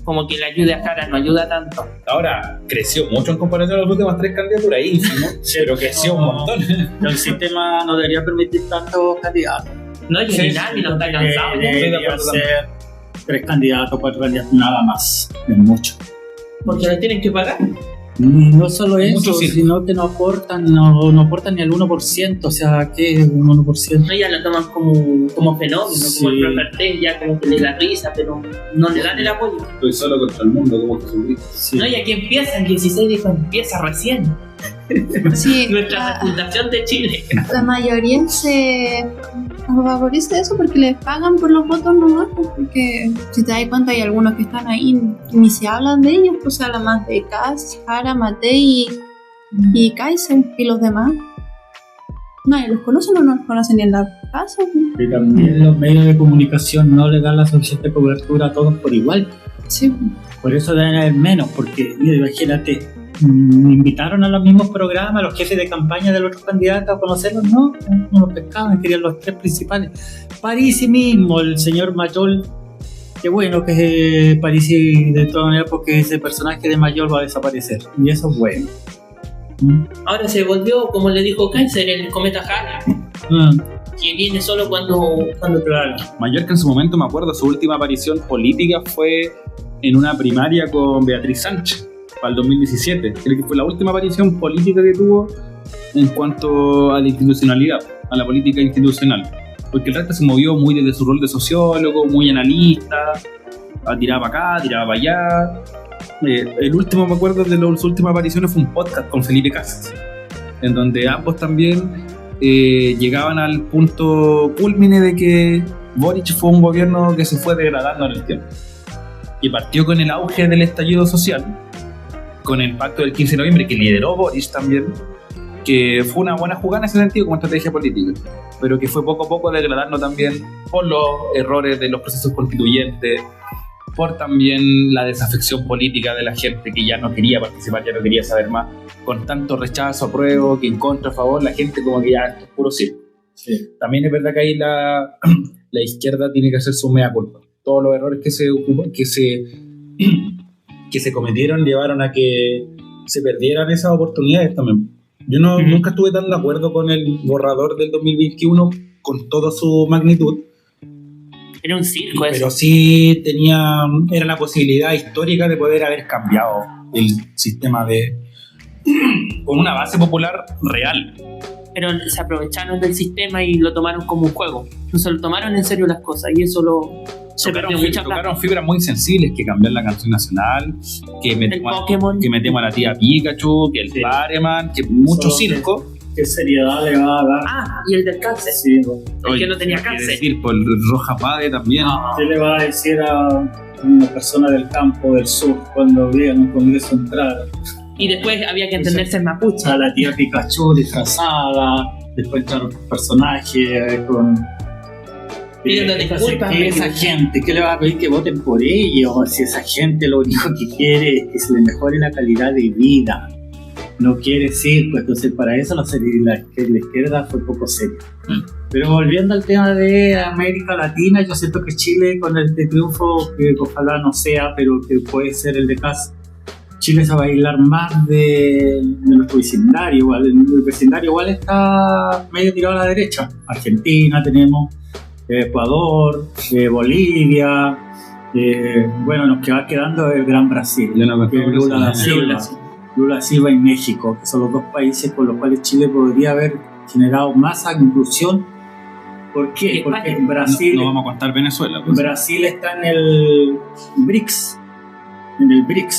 como que la ayuda a Jara no ayuda tanto. Ahora, creció mucho en comparación a las últimas 3 candidaturas, ínfimo, pero creció un montón. El sistema no debería permitir tantos candidatos. No, y nadie no está cansado. Debería ser 3 candidatos, 4 candidatos, nada más. Es mucho. Porque los tienen que pagar. No solo eso, sino que no aportan ni el 1%, o sea, ¿qué es un 1%? No, ya lo toman como fenómeno, sí. Como el profe Artés, ya como que le da risa, pero no le dan el apoyo. Estoy solo contra el mundo, como Jesucristo. Sí. No, y aquí empieza, el 16 dijo, empieza recién. Sí, nuestra fundación de Chile. La mayoría se favorece eso porque les pagan por los votos nomás, porque si te das cuenta hay algunos que están ahí y ni se hablan de ellos, pues se habla más de Kast, Jara, Matei y Kaiser, y los demás nadie los conoce, no los conocen ni en la casa. Y también los medios de comunicación no le dan la suficiente cobertura a todos por igual. Sí. Por eso deben haber menos, porque mira, imagínate, invitaron a los mismos programas, a los jefes de campaña de los otros candidatos a conocerlos, no los pescaban, querían los 3 principales. Parisi mismo, el señor Mayol, qué bueno que Parisi de todas maneras, porque ese personaje de Mayol va a desaparecer, y eso es bueno. Ahora se volvió, como le dijo Kaiser, el cometa Halley, que viene solo cuando claro. Mayol, que en su momento, me acuerdo, su última aparición política fue en una primaria con Beatriz Sánchez para el 2017, creo que fue la última aparición política que tuvo en cuanto a la institucionalidad, a la política institucional, porque el resto se movió muy desde su rol de sociólogo, muy analista, tiraba para acá, tiraba para allá. El último, me acuerdo, de las últimas apariciones fue un podcast con Felipe Casas, en donde ambos también llegaban al punto culmine de que Boric fue un gobierno que se fue degradando en el tiempo, y partió con el auge del estallido social, con el pacto del 15 de noviembre que lideró Boris también, que fue una buena jugada en ese sentido como estrategia política, pero que fue poco a poco degradando también por los errores de los procesos constituyentes, por también la desafección política de la gente que ya no quería participar, ya no quería saber más, con tanto rechazo, apruebo, que en contra, a favor, la gente como que ya esto es puro circo. Sí. También es verdad que ahí la izquierda tiene que hacer su mea culpa. Todos los errores que se cometieron llevaron a que se perdieran esas oportunidades también. Yo nunca estuve tan de acuerdo con el borrador del 2021 con toda su magnitud. Era un circo eso. Pero sí era la posibilidad histórica de poder haber cambiado el sistema con una base popular real. Pero se aprovecharon del sistema y lo tomaron como un juego. No se lo tomaron en serio las cosas y eso tocaron fibras muy sensibles, que cambiar la canción nacional, que metemos a la tía Pikachu, que el Pareman, que mucho circo. ¿Qué seriedad le va a dar? Y el del cáncer. Sí, el que no tenía cáncer. Decir, por el Roja Pade también. ¿Qué le va a decir a una persona del campo del sur cuando vean un congreso entrar? Y después había que entenderse en mapuche. A la tía Pikachu disfrazada, después entraron personajes con... pidiendo disculpas. Esa gente, ¿qué le va a pedir que voten por ellos? Si esa gente lo único que quiere es que se le mejore la calidad de vida. No quiere circo, entonces para eso la izquierda fue poco seria. Pero volviendo al tema de América Latina, yo siento que Chile con este triunfo, que ojalá no sea, pero que puede ser el de Kast, Chile se va a bailar más de nuestro vecindario. Igual, el vecindario igual está medio tirado a la derecha. Argentina tenemos, Ecuador, Bolivia, bueno, nos va quedando el Gran Brasil, Lula da Silva y México, que son los dos países con los cuales Chile podría haber generado más inclusión. ¿Por qué? Porque Brasil... No vamos a contar Venezuela. Pues. Brasil está en el BRICS,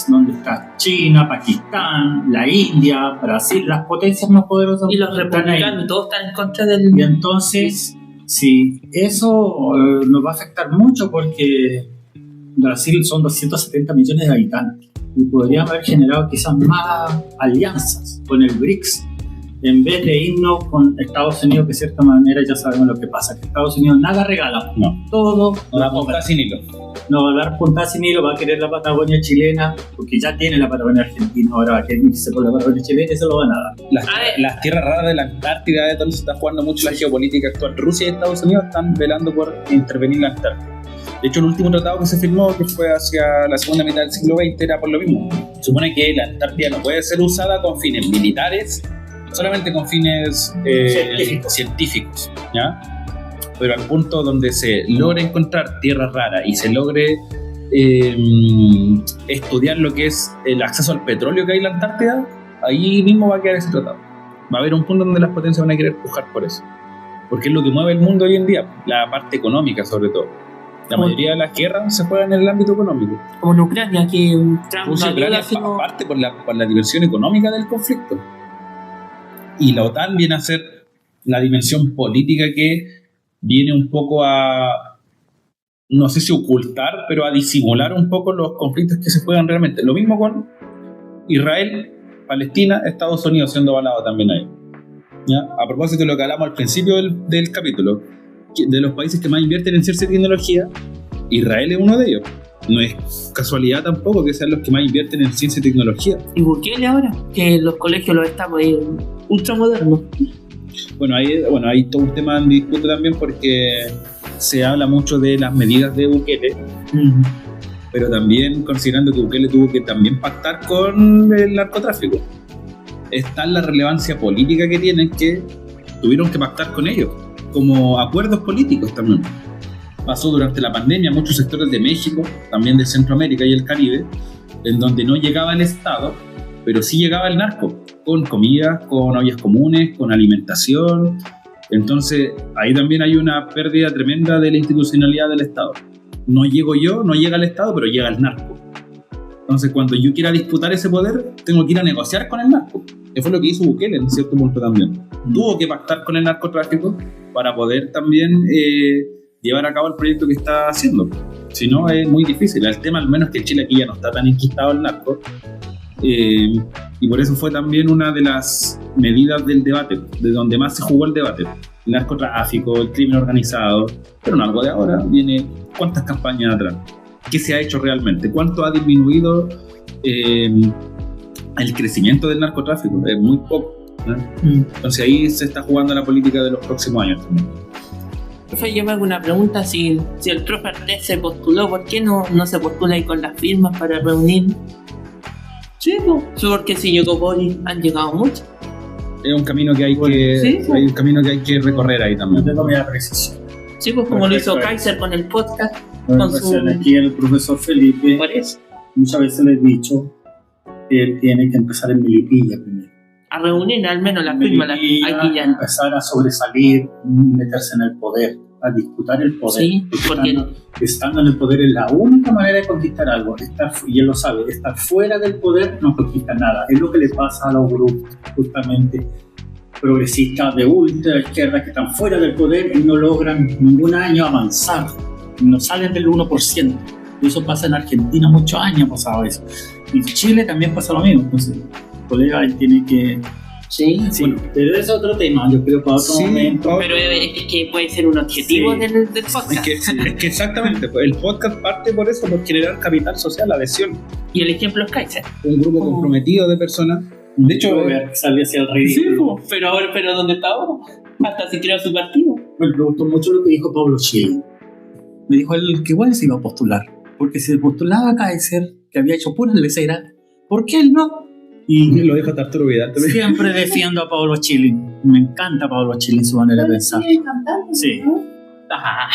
donde está China, Pakistán, la India, Brasil, las potencias más poderosas. Y los republicanos, todos están en contra del... Y entonces, sí, eso nos va a afectar mucho porque Brasil son 270 millones de habitantes. Y podríamos haber generado quizás más alianzas con el BRICS en vez de irnos con Estados Unidos, que de cierta manera ya sabemos lo que pasa, que Estados Unidos nada regala, todo no da puntada sin hilo. No va a dar puntada sin hilo, va a querer la Patagonia chilena, porque ya tiene la Patagonia argentina, ahora va a querer irse por la Patagonia chilena y se lo van a dar. Las tierras raras de la Antártida, entonces está jugando mucho la geopolítica actual. Rusia y Estados Unidos están velando por intervenir en la Antártida. De hecho, el último tratado que se firmó, que fue hacia la segunda mitad del siglo XX, era por lo mismo. Supone que la Antártida no puede ser usada con fines militares, solamente con fines científicos, ¿ya? Pero al punto donde se logre encontrar tierras raras y se logre estudiar lo que es el acceso al petróleo que hay en la Antártida, ahí mismo va a quedar ese tratado. Va a haber un punto donde las potencias van a querer pujar por eso. Porque es lo que mueve el mundo hoy en día, la parte económica sobre todo. La mayoría de las guerras se juegan en el ámbito económico. Como en Ucrania, que Rusia y Ucrania aparte por la dimensión económica del conflicto. Y la OTAN viene a ser la dimensión política que viene un poco a, no sé si ocultar, pero a disimular un poco los conflictos que se juegan realmente. Lo mismo con Israel, Palestina, Estados Unidos siendo avalado también ahí. ¿Ya? A propósito de lo que hablamos al principio del capítulo, de los países que más invierten en ciencia y tecnología, Israel es uno de ellos. No es casualidad tampoco que sean los que más invierten en ciencia y tecnología. ¿Y Bukele ahora? Que los colegios los estamos ultramodernos. Bueno, hay todo un tema en disputa también porque se habla mucho de las medidas de Bukele, pero también considerando que Bukele tuvo que también pactar con el narcotráfico. Está la relevancia política que tienen, que tuvieron que pactar con ellos, como acuerdos políticos también. Pasó durante la pandemia muchos sectores de México, también de Centroamérica y el Caribe, en donde no llegaba el Estado, pero sí llegaba el narco, con comida, con ollas comunes, con alimentación. Entonces ahí también hay una pérdida tremenda de la institucionalidad del Estado. No llego yo, no llega el Estado, pero llega el narco. Entonces cuando yo quiera disputar ese poder, tengo que ir a negociar con el narco. Que fue lo que hizo Bukele en cierto punto también. Tuvo que pactar con el narcotráfico para poder también llevar a cabo el proyecto que está haciendo. Si no, es muy difícil. El tema, al menos, que en Chile aquí ya no está tan enquistado el narco. Y por eso fue también una de las medidas del debate, de donde más se jugó el debate. El narcotráfico, el crimen organizado. Pero no, algo de ahora viene cuántas campañas atrás. ¿Qué se ha hecho realmente? ¿Cuánto ha disminuido el crecimiento del narcotráfico? Es muy poco, ¿no? Entonces ahí se está jugando la política de los próximos años también. Profe, yo me hago una pregunta, si el profe Artés se postuló, ¿por qué no se postula ahí con las firmas para reunir? Sí, pues, porque si llegó Boris, han llegado muchos. Es un camino que hay hay un camino que hay que recorrer ahí No también. tengo media precisión. Sí, pues como lo hizo Perfecto. Kaiser con el podcast. Bueno, Con su- pues, aquí el profesor Felipe, Por eso. muchas veces le he dicho que él tiene que empezar en Melipilla primero. A reunir al menos las firmas aquí ya. Empezar a sobresalir y meterse en el poder, a disputar el poder. Sí, porque Estando en el poder es la única manera de conquistar algo. Y él lo sabe, estar fuera del poder no conquista nada. Es lo que le pasa a los grupos justamente progresistas de ultra izquierda que están fuera del poder y no logran ningún año avanzar. No salen del 1%. Y eso pasa en Argentina, muchos años ha pasado eso. Y en Chile también pasa lo mismo. Entonces, el colega ahí tiene que... sí. Sí, pero es otro tema, yo creo, para otro momento. Pero es que puede ser un objetivo Sí. del podcast. Es que exactamente, pues, el podcast parte por eso, por generar capital social, adhesión. Y el ejemplo es Kaiser. Un grupo comprometido de personas. De hecho, Salí hacia el Sí, ridículo. pues, pero ahora, ¿dónde está ahora? Hasta se creó su partido. Me gustó mucho lo que dijo Pablo Chile. Me dijo él que igual se iba a postular, porque si se postulaba a Kaiser, que había hecho puras leceras, ¿por qué él no? Y lo dijo Arturo Vidal también. siempre defiendo a Pablo Chile. Me encanta Pablo Chile en su manera de pensar. Sí, el cantante, Sí. ¿no? Ajá.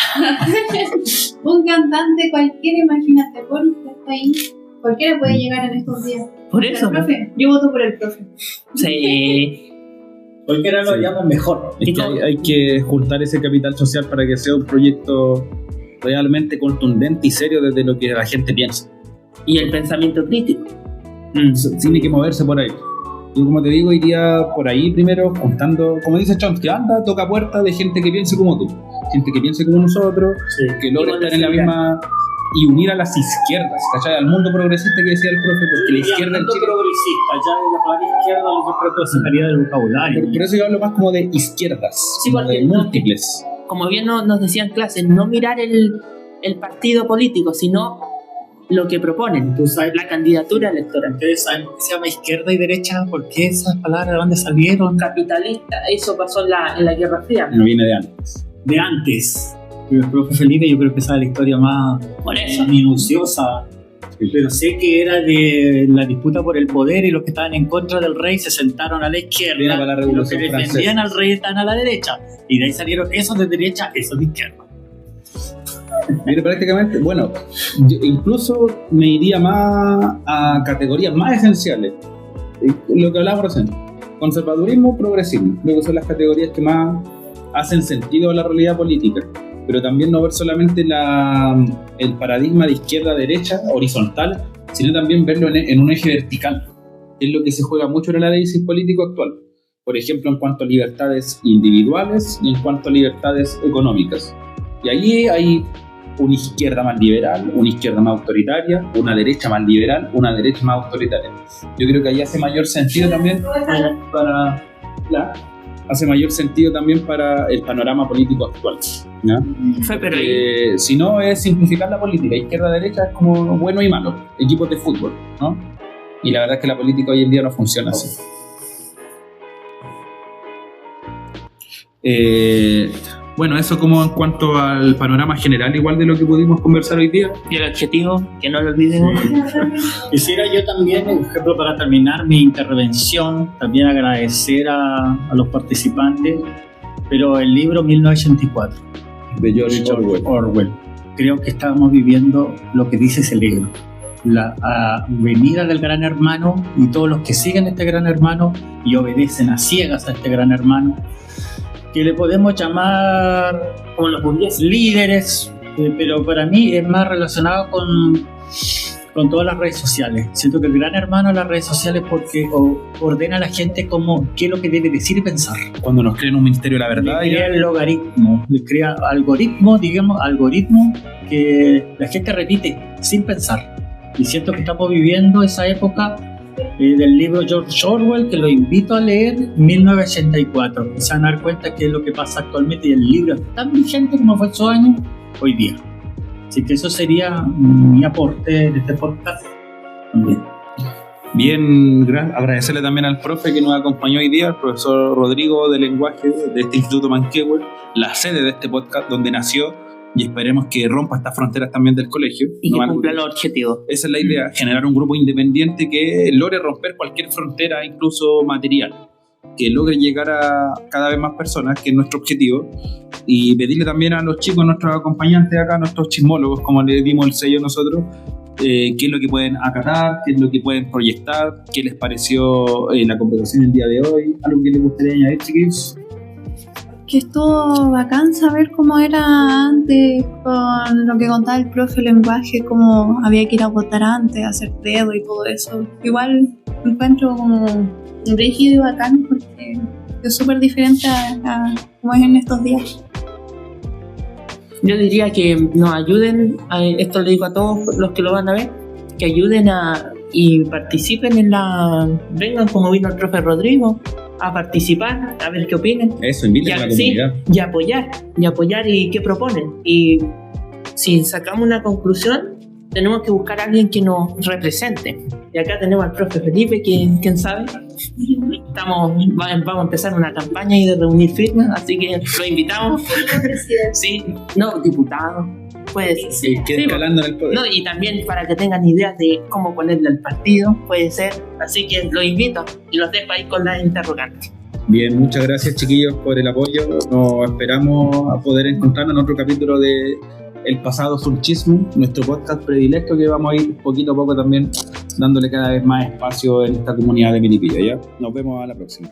Un cantante cualquiera, imagínate, Boris que está ahí. Cualquiera puede llegar en estos días. Por eso. El profe, yo voto por el profe. Sí. Cualquiera lo Sí. haríamos mejor. Es que hay que juntar ese capital social para que sea un proyecto realmente contundente y serio desde lo que la gente piensa. Y el pensamiento crítico. Tiene que moverse por ahí. Yo, como te digo, iría por ahí primero juntando, como dice Chomsky, anda, toca puertas de gente que piense como tú, gente que piense como nosotros, que logre Igual estar en la decía- misma y unir a las izquierdas, ¿cachai? Al mundo progresista que decía el profe, porque la izquierda en Chile, progresista, ya en la palabra izquierda yo creo que sacaría del vocabulario. por eso yo hablo más como de izquierdas, Sí, como porque de múltiples. Como bien nos decían en clase, no mirar el partido político, sino lo que proponen, Tú sabes, la candidatura electoral. ustedes saben por qué se llama izquierda y derecha, ¿por qué esas palabras de dónde salieron? Capitalista, eso pasó en la Guerra Fría. No viene de antes. De antes. El profe Felipe yo creo que sabe la historia más Por eso. minuciosa, pero sé que era de la disputa por el poder y los que estaban en contra del rey se sentaron a la izquierda, Viene para la y los que Revolución defendían Francesa. al rey estaban a la derecha, y de ahí salieron esos de derecha, esos de izquierda. Mire, prácticamente, bueno, yo incluso me iría más a categorías más esenciales. Lo que hablábamos recién, conservadurismo, progresismo, creo que son las categorías que más hacen sentido a la realidad política, pero también no ver solamente el paradigma de izquierda-derecha, horizontal, sino también verlo en un eje vertical, que es lo que se juega mucho en el análisis político actual. Por ejemplo, en cuanto a libertades individuales y en cuanto a libertades económicas. Y allí hay una izquierda más liberal, una izquierda más autoritaria, una derecha más liberal, una derecha más autoritaria. Yo creo que ahí hace mayor sentido también hace mayor sentido también para el panorama político actual, ¿ya? Pero ahí, Si no es simplificar la política, izquierda-derecha es como bueno y malo, equipos de fútbol, ¿no? Y la verdad es que la política hoy en día no funciona así. Bueno, eso como en cuanto al panorama general, igual de lo que pudimos conversar hoy día. y el objetivo, que no lo olvidemos. Quisiera yo también, por ejemplo, para terminar mi intervención, también agradecer a los participantes, pero el libro 1984 De George Orwell. Creo que estamos viviendo lo que dice ese libro. La venida del gran hermano y todos los que siguen este gran hermano y obedecen a ciegas a este gran hermano, que le podemos llamar Como los burgueses. líderes, pero para mí es más relacionado con todas las redes sociales. Siento que el gran hermano en las redes sociales porque ordena a la gente como qué es lo que debe decir y pensar. Cuando nos creen un ministerio de la verdad, Le crea el logaritmo, le crea algoritmo que la gente repite sin pensar. Y siento que estamos viviendo esa época del libro George Orwell, que lo invito a leer, 1984. Y se van a dar cuenta que es lo que pasa actualmente y el libro es tan vigente como fue en su año hoy día. Así que eso sería mi aporte de este podcast también. Bien, agradecerle también al profe que nos acompañó hoy día, al profesor Rodrigo de Lenguaje de este Instituto Manquehue, la sede de este podcast donde nació, y esperemos que rompa estas fronteras también del colegio. Y que No cumpla los objetivos. Esa es la idea, generar un grupo independiente que logre romper cualquier frontera, incluso material, que logre llegar a cada vez más personas, que es nuestro objetivo, y pedirle también a los chicos, nuestros acompañantes acá, nuestros chismólogos, como le dimos el sello nosotros, qué es lo que pueden acatar, qué es lo que pueden proyectar, qué les pareció la conversación el día de hoy, algo que les gustaría añadir, chiquillos. Que estuvo bacán saber cómo era antes, con lo que contaba el profe, el lenguaje, cómo había que ir a votar antes, hacer dedo y todo eso. Igual me encuentro como rígido y bacán porque es súper diferente a cómo es en estos días. Yo diría que nos ayuden, esto le digo a todos los que lo van a ver, que ayuden y participen vengan como vino el profe Rodrigo, a participar, a ver qué opinan. Eso, inviten a la comunidad. Y apoyar y qué proponen. Y si sacamos una conclusión, tenemos que buscar a alguien que nos represente. Y acá tenemos al profe Felipe, ¿quién sabe? Vamos a empezar una campaña y de reunir firmas, así que lo invitamos. Sí, no, diputado. Puede ser. Sí, que escalando en el poder. No, y también para que tengan ideas de cómo ponerle al partido, puede ser. Así que los invito y los dejo ahí con las interrogantes. Bien, muchas gracias, chiquillos, por el apoyo. Nos esperamos a poder encontrarnos en otro capítulo de El Pasado Surchismo, nuestro podcast predilecto, que vamos a ir poquito a poco también dándole cada vez más espacio en esta comunidad de Milipilla, ¿ya? Nos vemos a la próxima.